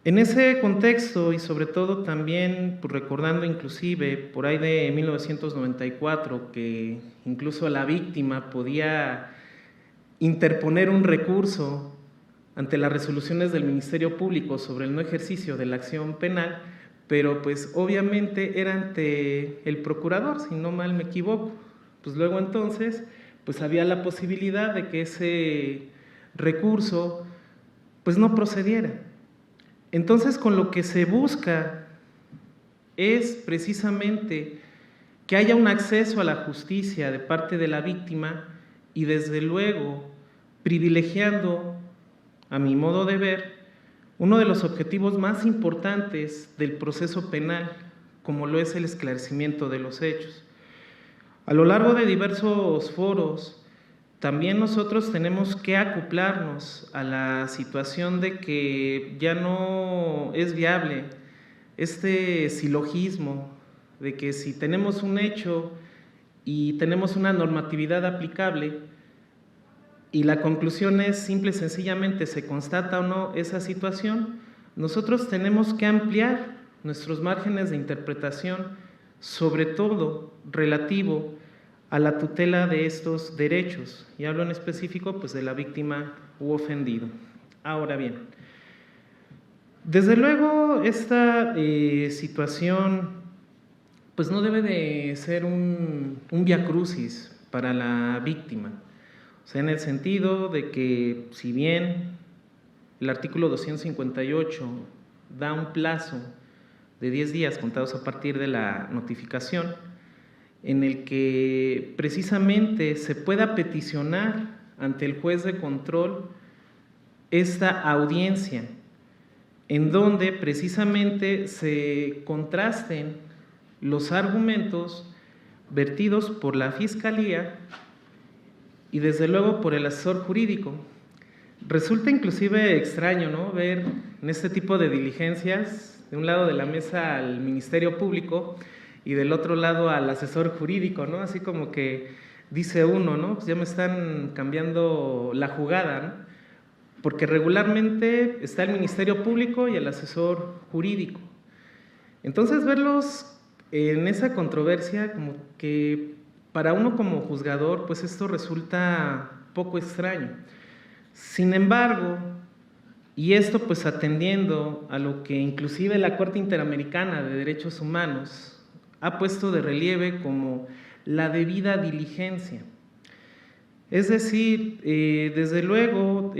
En ese contexto, y sobre todo también pues, recordando inclusive por ahí de 1994, que incluso la víctima podía interponer un recurso ante las resoluciones del Ministerio Público sobre el no ejercicio de la acción penal, pero pues obviamente era ante el procurador, si no mal me equivoco. Pues luego entonces, pues había la posibilidad de que ese recurso pues no procediera. Entonces, con lo que se busca es precisamente que haya un acceso a la justicia de parte de la víctima y desde luego privilegiando, a mi modo de ver, uno de los objetivos más importantes del proceso penal, como lo es el esclarecimiento de los hechos. A lo largo de diversos foros, también nosotros tenemos que acoplarnos a la situación de que ya no es viable este silogismo de que si tenemos un hecho y tenemos una normatividad aplicable y la conclusión es simple y sencillamente se constata o no esa situación, nosotros tenemos que ampliar nuestros márgenes de interpretación, sobre todo relativo a la tutela de estos derechos, y hablo en específico pues de la víctima u ofendido. Ahora bien, desde luego esta situación pues no debe de ser un viacrucis para la víctima, o sea, en el sentido de que si bien el artículo 258 da un plazo de 10 días contados a partir de la notificación, en el que precisamente se pueda peticionar ante el juez de control esta audiencia, en donde precisamente se contrasten los argumentos vertidos por la Fiscalía y desde luego por el asesor jurídico. Resulta inclusive extraño, ¿no?, ver en este tipo de diligencias de un lado de la mesa al Ministerio Público y del otro lado al asesor jurídico, ¿no? Así como que dice uno, ¿no? Pues ya me están cambiando la jugada, ¿no? Porque regularmente está el Ministerio Público y el asesor jurídico. Entonces, verlos en esa controversia, como que para uno como juzgador, pues esto resulta poco extraño. Sin embargo, y esto pues atendiendo a lo que inclusive la Corte Interamericana de Derechos Humanos ha puesto de relieve como la debida diligencia. Es decir, desde luego,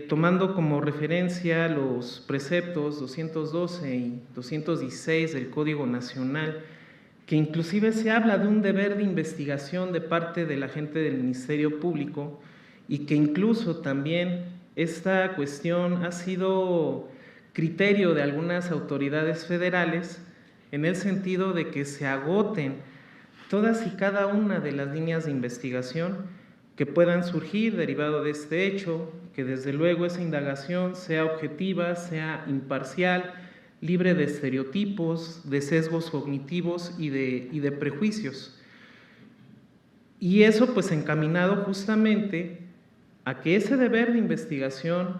tomando como referencia los preceptos 212 y 216 del Código Nacional, que inclusive se habla de un deber de investigación de parte del agente del Ministerio Público y que incluso también esta cuestión ha sido criterio de algunas autoridades federales, en el sentido de que se agoten todas y cada una de las líneas de investigación que puedan surgir derivado de este hecho, que desde luego esa indagación sea objetiva, sea imparcial, libre de estereotipos, de sesgos cognitivos y de prejuicios. Y eso pues encaminado justamente a que ese deber de investigación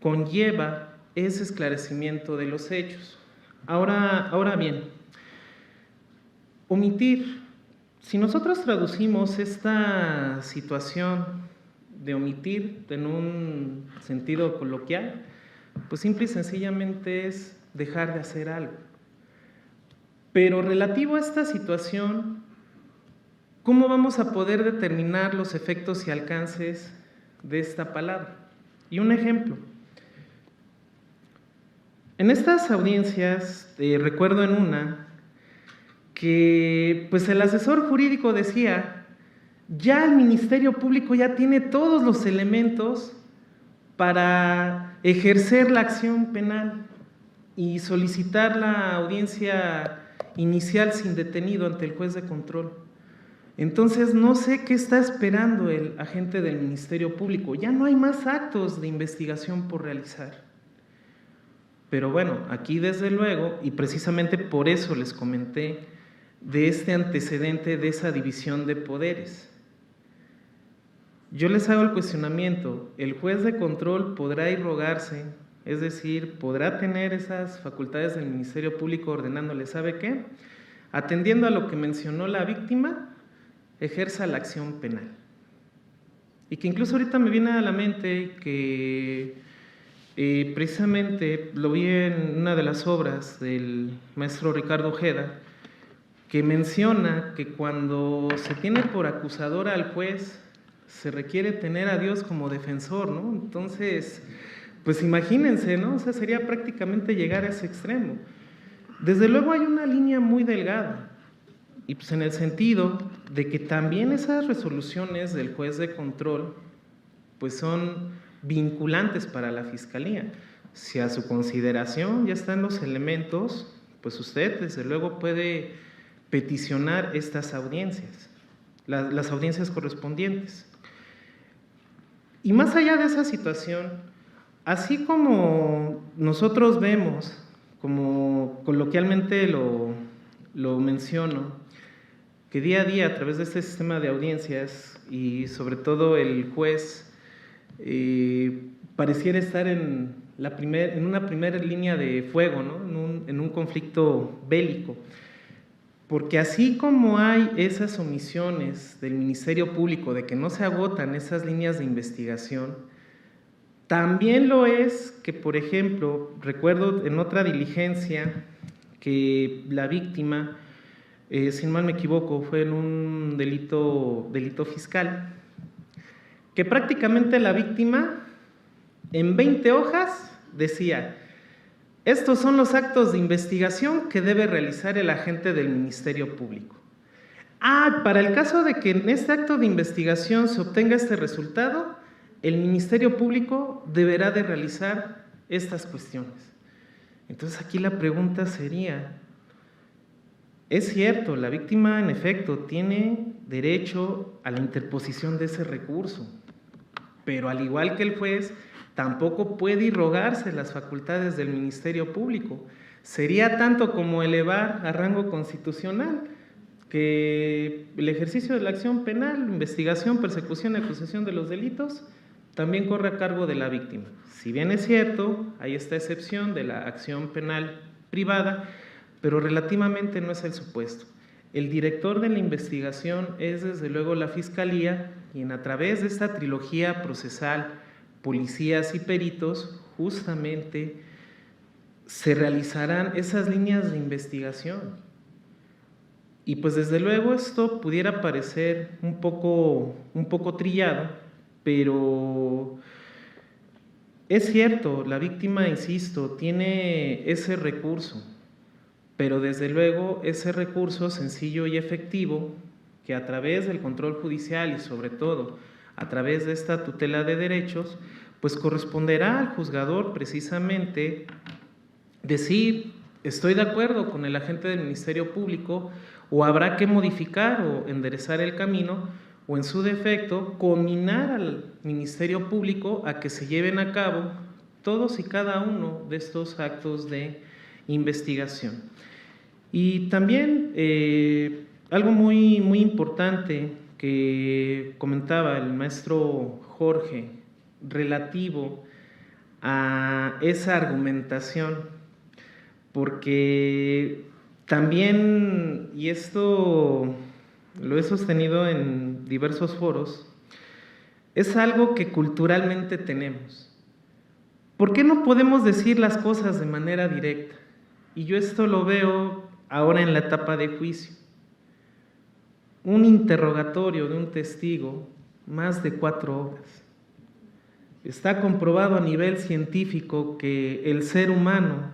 conlleva ese esclarecimiento de los hechos. Ahora bien, omitir. Si nosotros traducimos esta situación de omitir en un sentido coloquial, pues simple y sencillamente es dejar de hacer algo. Pero relativo a esta situación, ¿cómo vamos a poder determinar los efectos y alcances de esta palabra? Y un ejemplo. En estas audiencias, recuerdo en una, que pues el asesor jurídico decía, ya el Ministerio Público ya tiene todos los elementos para ejercer la acción penal y solicitar la audiencia inicial sin detenido ante el juez de control. Entonces no sé qué está esperando el agente del Ministerio Público, ya no hay más actos de investigación por realizar. Pero bueno, aquí desde luego, y precisamente por eso les comenté de este antecedente de esa división de poderes. Yo les hago el cuestionamiento, ¿el juez de control podrá irrogarse, es decir, podrá tener esas facultades del Ministerio Público ordenándole, ¿sabe qué? Atendiendo a lo que mencionó la víctima, ejerza la acción penal? y que incluso ahorita me viene a la mente que precisamente lo vi en una de las obras del maestro Ricardo Ojeda, que menciona que cuando se tiene por acusador al juez, se requiere tener a Dios como defensor, ¿no? Entonces, pues imagínense, ¿no? O sea, sería prácticamente llegar a ese extremo. Desde luego hay una línea muy delgada, y pues en el sentido de que también esas resoluciones del juez de control, pues son vinculantes para la Fiscalía. Si a su consideración ya están los elementos, pues usted desde luego puede peticionar estas audiencias, las audiencias correspondientes. Y más allá de esa situación, así como nosotros vemos, como coloquialmente lo menciono, que día a día a través de este sistema de audiencias y sobre todo el juez pareciera estar en una primera línea de fuego, ¿no? en un conflicto bélico. Porque así como hay esas omisiones del Ministerio Público de que no se agotan esas líneas de investigación, también lo es que, por ejemplo, recuerdo en otra diligencia que la víctima, si mal me equivoco, fue en un delito fiscal, que prácticamente la víctima en 20 hojas decía: estos son los actos de investigación que debe realizar el agente del Ministerio Público. Para el caso de que en este acto de investigación se obtenga este resultado, el Ministerio Público deberá de realizar estas cuestiones. Entonces aquí la pregunta sería, es cierto, la víctima en efecto tiene derecho a la interposición de ese recurso, pero al igual que el juez, tampoco puede irrogarse las facultades del Ministerio Público. Sería tanto como elevar a rango constitucional que el ejercicio de la acción penal, investigación, persecución y acusación de los delitos, también corre a cargo de la víctima. Si bien es cierto, hay esta excepción de la acción penal privada, pero relativamente no es el supuesto. El director de la investigación es desde luego la Fiscalía, y a través de esta trilogía procesal, policías y peritos, justamente se realizarán esas líneas de investigación. Y pues desde luego esto pudiera parecer un poco trillado, pero es cierto, la víctima, insisto, tiene ese recurso, pero desde luego ese recurso sencillo y efectivo, que a través del control judicial y sobre todo a través de esta tutela de derechos, pues corresponderá al juzgador precisamente decir: estoy de acuerdo con el agente del Ministerio Público, o habrá que modificar o enderezar el camino, o en su defecto, conminar al Ministerio Público a que se lleven a cabo todos y cada uno de estos actos de investigación. Y también algo muy importante que comentaba el maestro Jorge relativo a esa argumentación, porque también, y esto lo he sostenido en diversos foros, es algo que culturalmente tenemos. ¿Por qué no podemos decir las cosas de manera directa? Y yo esto lo veo ahora en la etapa de juicio. Un interrogatorio de un testigo, más de 4 horas. Está comprobado a nivel científico que el ser humano,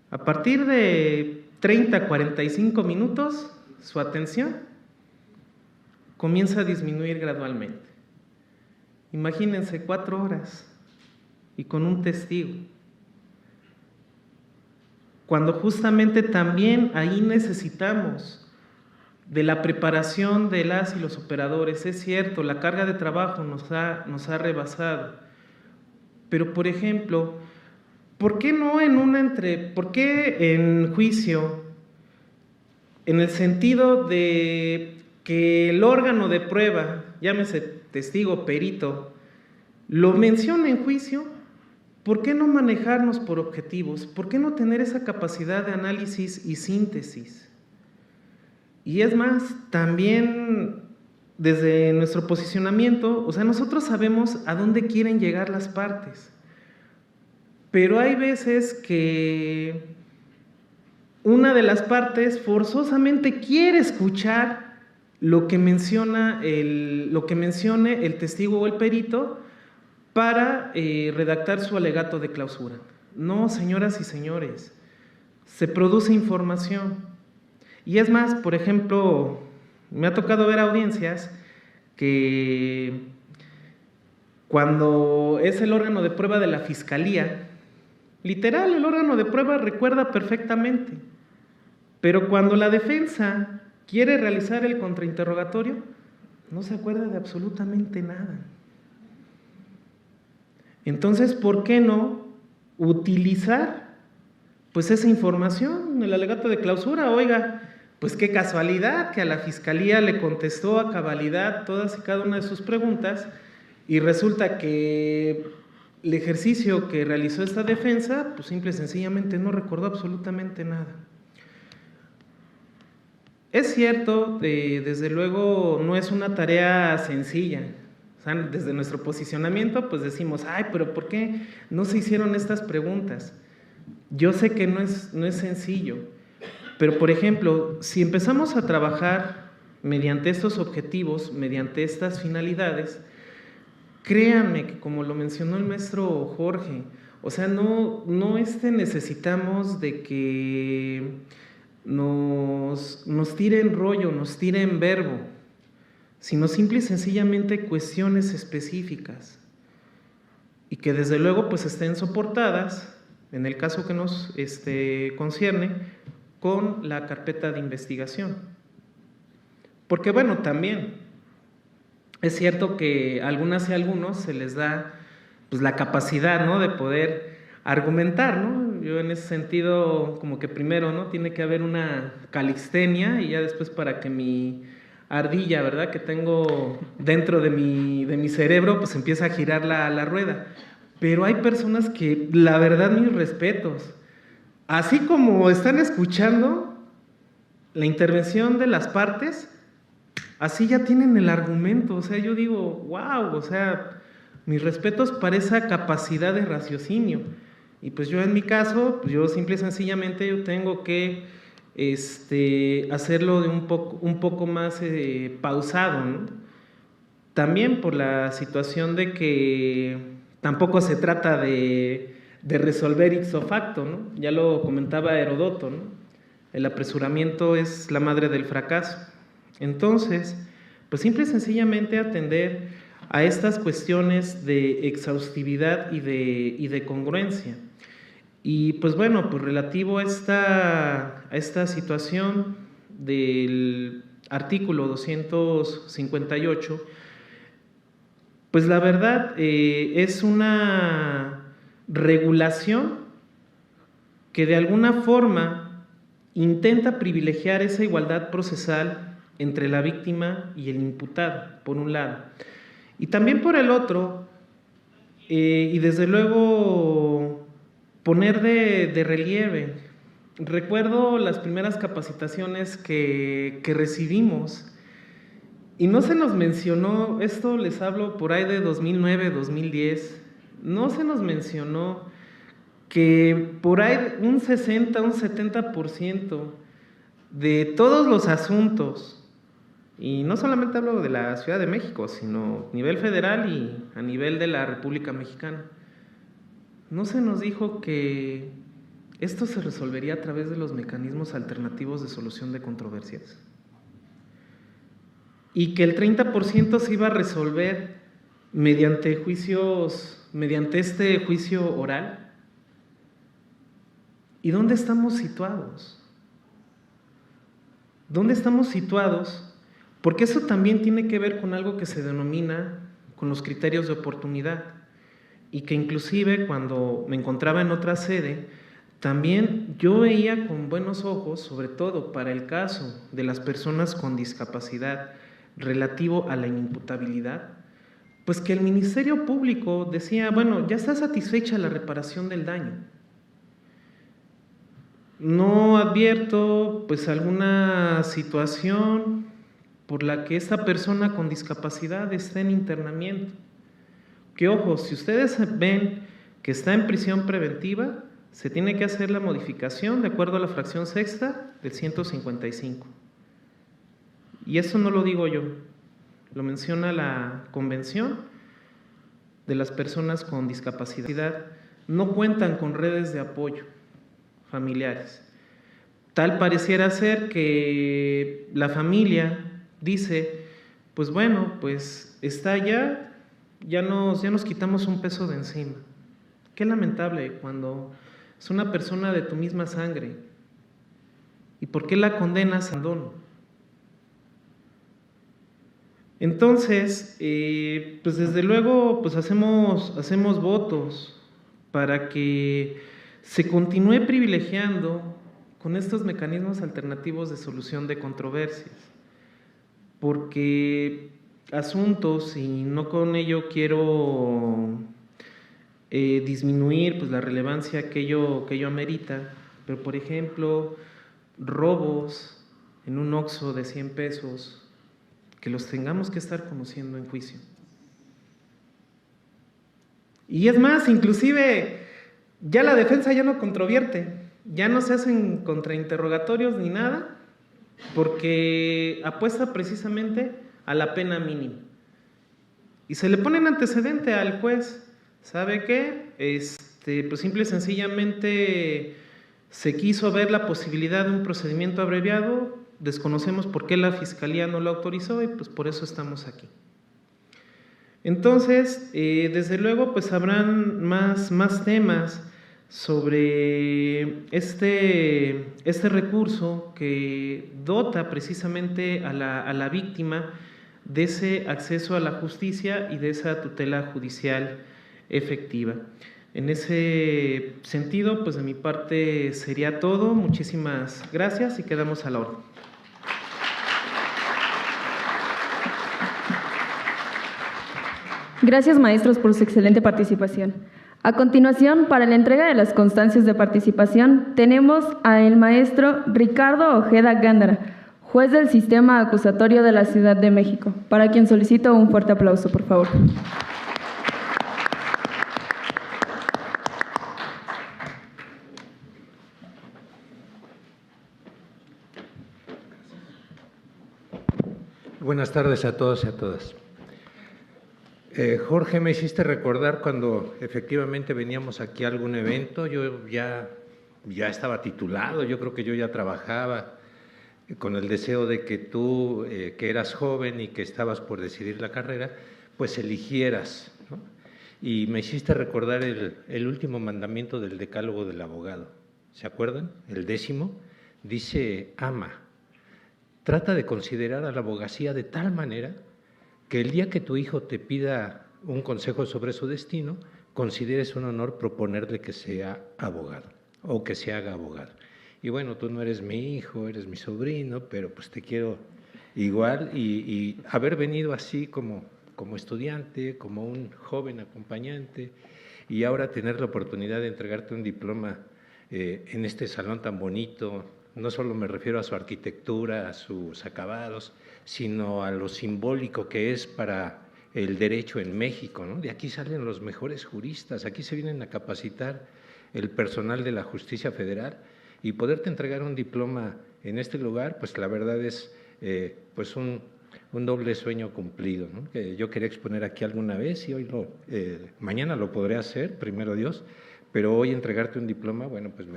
a partir de 30 a 45 minutos, su atención comienza a disminuir gradualmente. Imagínense 4 horas y con un testigo, cuando justamente también ahí necesitamos de la preparación de las y los operadores. Es cierto, la carga de trabajo nos ha rebasado, pero por ejemplo, ¿por qué no por qué en juicio, en el sentido de que el órgano de prueba, llámese testigo, perito, lo menciona en juicio? ¿Por qué no manejarnos por objetivos? ¿Por qué no tener esa capacidad de análisis y síntesis? Y es más, también desde nuestro posicionamiento, o sea, nosotros sabemos a dónde quieren llegar las partes, pero hay veces que una de las partes forzosamente quiere escuchar lo que mencione el testigo o el perito para redactar su alegato de clausura. No, señoras y señores, se produce información. Y es más, por ejemplo, me ha tocado ver audiencias que cuando es el órgano de prueba de la fiscalía, literal, el órgano de prueba recuerda perfectamente, pero cuando la defensa quiere realizar el contrainterrogatorio, no se acuerda de absolutamente nada. Entonces, ¿por qué no utilizar pues esa información en el alegato de clausura? Oiga, pues qué casualidad que a la fiscalía le contestó a cabalidad todas y cada una de sus preguntas y resulta que el ejercicio que realizó esta defensa, pues simple y sencillamente no recordó absolutamente nada. Es cierto, desde luego no es una tarea sencilla. O sea, desde nuestro posicionamiento pues decimos, ay, pero ¿por qué no se hicieron estas preguntas? Yo sé que no es sencillo, pero por ejemplo, si empezamos a trabajar mediante estos objetivos, mediante estas finalidades, créanme que como lo mencionó el maestro Jorge, o sea, no necesitamos de que nos tiren rollo, nos tiren verbo, sino simple y sencillamente cuestiones específicas y que desde luego pues estén soportadas, en el caso que nos concierne, con la carpeta de investigación. Porque bueno, también es cierto que a algunas y a algunos se les da pues la capacidad, ¿no?, de poder argumentar, ¿no? Yo en ese sentido como que primero, ¿no?, tiene que haber una calixtenia y ya después para que mi ardilla, ¿verdad?, que tengo dentro de mi cerebro pues empieza a girar la rueda. Pero hay personas que, la verdad, mis respetos, así como están escuchando la intervención de las partes, así ya tienen el argumento. O sea, yo digo, wow, o sea, mis respetos para esa capacidad de raciocinio. Y pues yo en mi caso, pues yo simple y sencillamente yo tengo que hacerlo de un poco más pausado, ¿no? También por la situación de que tampoco se trata de resolver ipso facto, ¿no? Ya lo comentaba Herodoto, ¿no? El apresuramiento es la madre del fracaso. Entonces, pues simple y sencillamente atender a estas cuestiones de exhaustividad y de congruencia. Y pues bueno, pues relativo a esta situación del artículo 258, pues la verdad es una regulación que de alguna forma intenta privilegiar esa igualdad procesal entre la víctima y el imputado, por un lado. Y también por el otro, y desde luego poner de relieve. Recuerdo las primeras capacitaciones que recibimos y no se nos mencionó, esto les hablo por ahí de 2009, 2010, no se nos mencionó que por ahí un 60, un 70% de todos los asuntos, y no solamente hablo de la Ciudad de México, sino a nivel federal y a nivel de la República Mexicana, no se nos dijo que esto se resolvería a través de los mecanismos alternativos de solución de controversias. Y que el 30% se iba a resolver mediante este juicio oral. ¿Y dónde estamos situados? ¿Dónde estamos situados? Porque eso también tiene que ver con algo que se denomina con los criterios de oportunidad y que inclusive cuando me encontraba en otra sede, también yo veía con buenos ojos, sobre todo para el caso de las personas con discapacidad relativo a la inimputabilidad, pues que el Ministerio Público decía, bueno, ya está satisfecha la reparación del daño. No advierto pues alguna situación por la que esta persona con discapacidad está en internamiento. Que ojo, si ustedes ven que está en prisión preventiva, se tiene que hacer la modificación de acuerdo a la fracción sexta del 155. Y eso no lo digo yo, lo menciona la Convención de las Personas con Discapacidad. No cuentan con redes de apoyo familiares. Tal pareciera ser que la familia dice, pues bueno, pues está allá, ya nos quitamos un peso de encima. Qué lamentable cuando es una persona de tu misma sangre. ¿Y por qué la condenas a abandono? Entonces, pues desde luego pues hacemos votos para que se continúe privilegiando con estos mecanismos alternativos de solución de controversias, porque asuntos, y no con ello quiero disminuir pues la relevancia que ello amerita, pero por ejemplo, robos en un Oxxo de 100 pesos, que los tengamos que estar conociendo en juicio. Y es más, inclusive ya la defensa ya no controvierte, ya no se hacen contrainterrogatorios ni nada, porque apuesta precisamente a la pena mínima. Y se le pone en antecedente al juez, ¿sabe qué? Pues simple y sencillamente se quiso ver la posibilidad de un procedimiento abreviado, desconocemos por qué la Fiscalía no lo autorizó y pues por eso estamos aquí. Entonces, desde luego, pues habrán más temas sobre este recurso que dota precisamente a la víctima de ese acceso a la justicia y de esa tutela judicial efectiva. En ese sentido, pues de mi parte sería todo. Muchísimas gracias y quedamos a la orden. Gracias, maestros, por su excelente participación. A continuación, para la entrega de las constancias de participación, tenemos al maestro Ricardo Ojeda Gándara, juez del Sistema Acusatorio de la Ciudad de México, para quien solicito un fuerte aplauso, por favor. Buenas tardes a todos y a todas. Jorge, me hiciste recordar cuando efectivamente veníamos aquí a algún evento, yo ya estaba titulado, yo creo que yo ya trabajaba con el deseo de que tú, que eras joven y que estabas por decidir la carrera, pues eligieras, ¿no? Y me hiciste recordar el último mandamiento del decálogo del abogado, ¿se acuerdan? El 10º, dice: ama, trata de considerar a la abogacía de tal manera que el día que tu hijo te pida un consejo sobre su destino, consideres un honor proponerle que sea abogado o que se haga abogado. Y bueno, tú no eres mi hijo, eres mi sobrino, pero pues te quiero igual y haber venido así como estudiante, como un joven acompañante y ahora tener la oportunidad de entregarte un diploma en este salón tan bonito. No solo me refiero a su arquitectura, a sus acabados, sino a lo simbólico que es para el derecho en México, ¿no? De aquí salen los mejores juristas, aquí se vienen a capacitar el personal de la Justicia Federal y poderte entregar un diploma en este lugar, pues la verdad es pues un doble sueño cumplido, ¿no? Que yo quería exponer aquí alguna vez y hoy mañana lo podré hacer, primero Dios, pero hoy entregarte un diploma, bueno, pues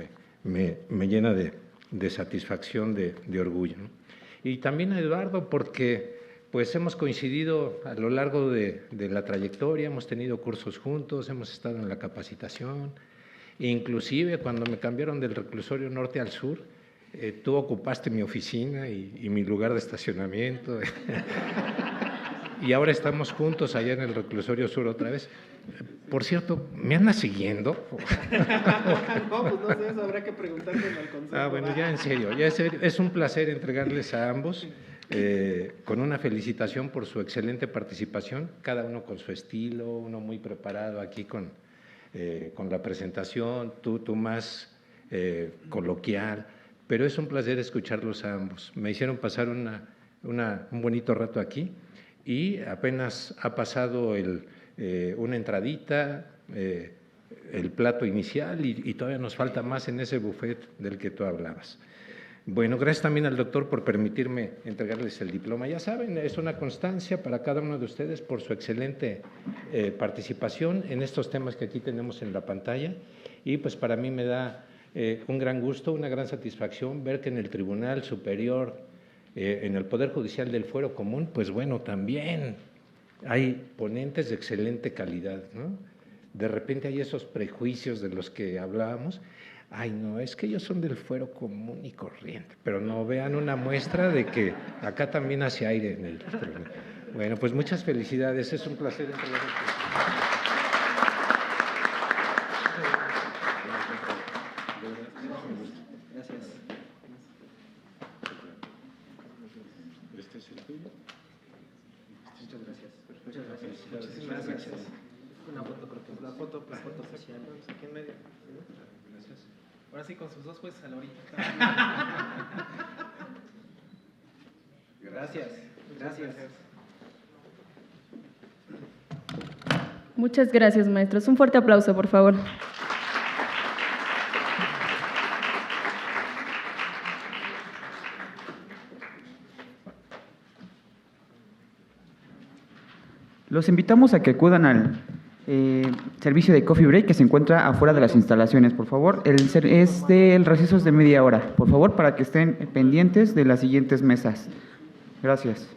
me llena de satisfacción, de orgullo, ¿no? Y también a Eduardo, porque pues hemos coincidido a lo largo de la trayectoria, hemos tenido cursos juntos, hemos estado en la capacitación, inclusive cuando me cambiaron del reclusorio norte al sur, tú ocupaste mi oficina y mi lugar de estacionamiento. Y ahora estamos juntos allá en el reclusorio sur otra vez. Por cierto, ¿me andas siguiendo? No, pues no sé, eso habrá que preguntarle al consejo. Bueno, ya en serio, es un placer entregarles a ambos, con una felicitación por su excelente participación, cada uno con su estilo, uno muy preparado aquí con la presentación, tú más coloquial, pero es un placer escucharlos a ambos. Me hicieron pasar una un bonito rato aquí y apenas ha pasado una entradita, el plato inicial y todavía nos falta más en ese buffet del que tú hablabas. Bueno, gracias también al doctor por permitirme entregarles el diploma. Ya saben, es una constancia para cada uno de ustedes por su excelente participación en estos temas que aquí tenemos en la pantalla y pues para mí me da un gran gusto, una gran satisfacción ver que en el Tribunal Superior, en el Poder Judicial del Fuero Común, pues bueno, también hay ponentes de excelente calidad, ¿no? De repente hay esos prejuicios de los que hablábamos. Ay, no, es que ellos son del fuero común y corriente, pero no vean una muestra de que acá también hace aire en el tribunal. Bueno, pues muchas felicidades, es un placer entregar Gracias. Este es el tuyo. Muchas gracias. Muchas gracias. Muchísimas gracias. Una foto, creo que la foto oficial. Aquí en medio. Gracias. Ahora sí, con sus dos jueces a la orilla. Gracias. Gracias. Muchas gracias, maestros. Un fuerte aplauso, por favor. Los invitamos a que acudan al servicio de Coffee Break que se encuentra afuera de las instalaciones, por favor. Es del receso de media hora, por favor, para que estén pendientes de las siguientes mesas. Gracias.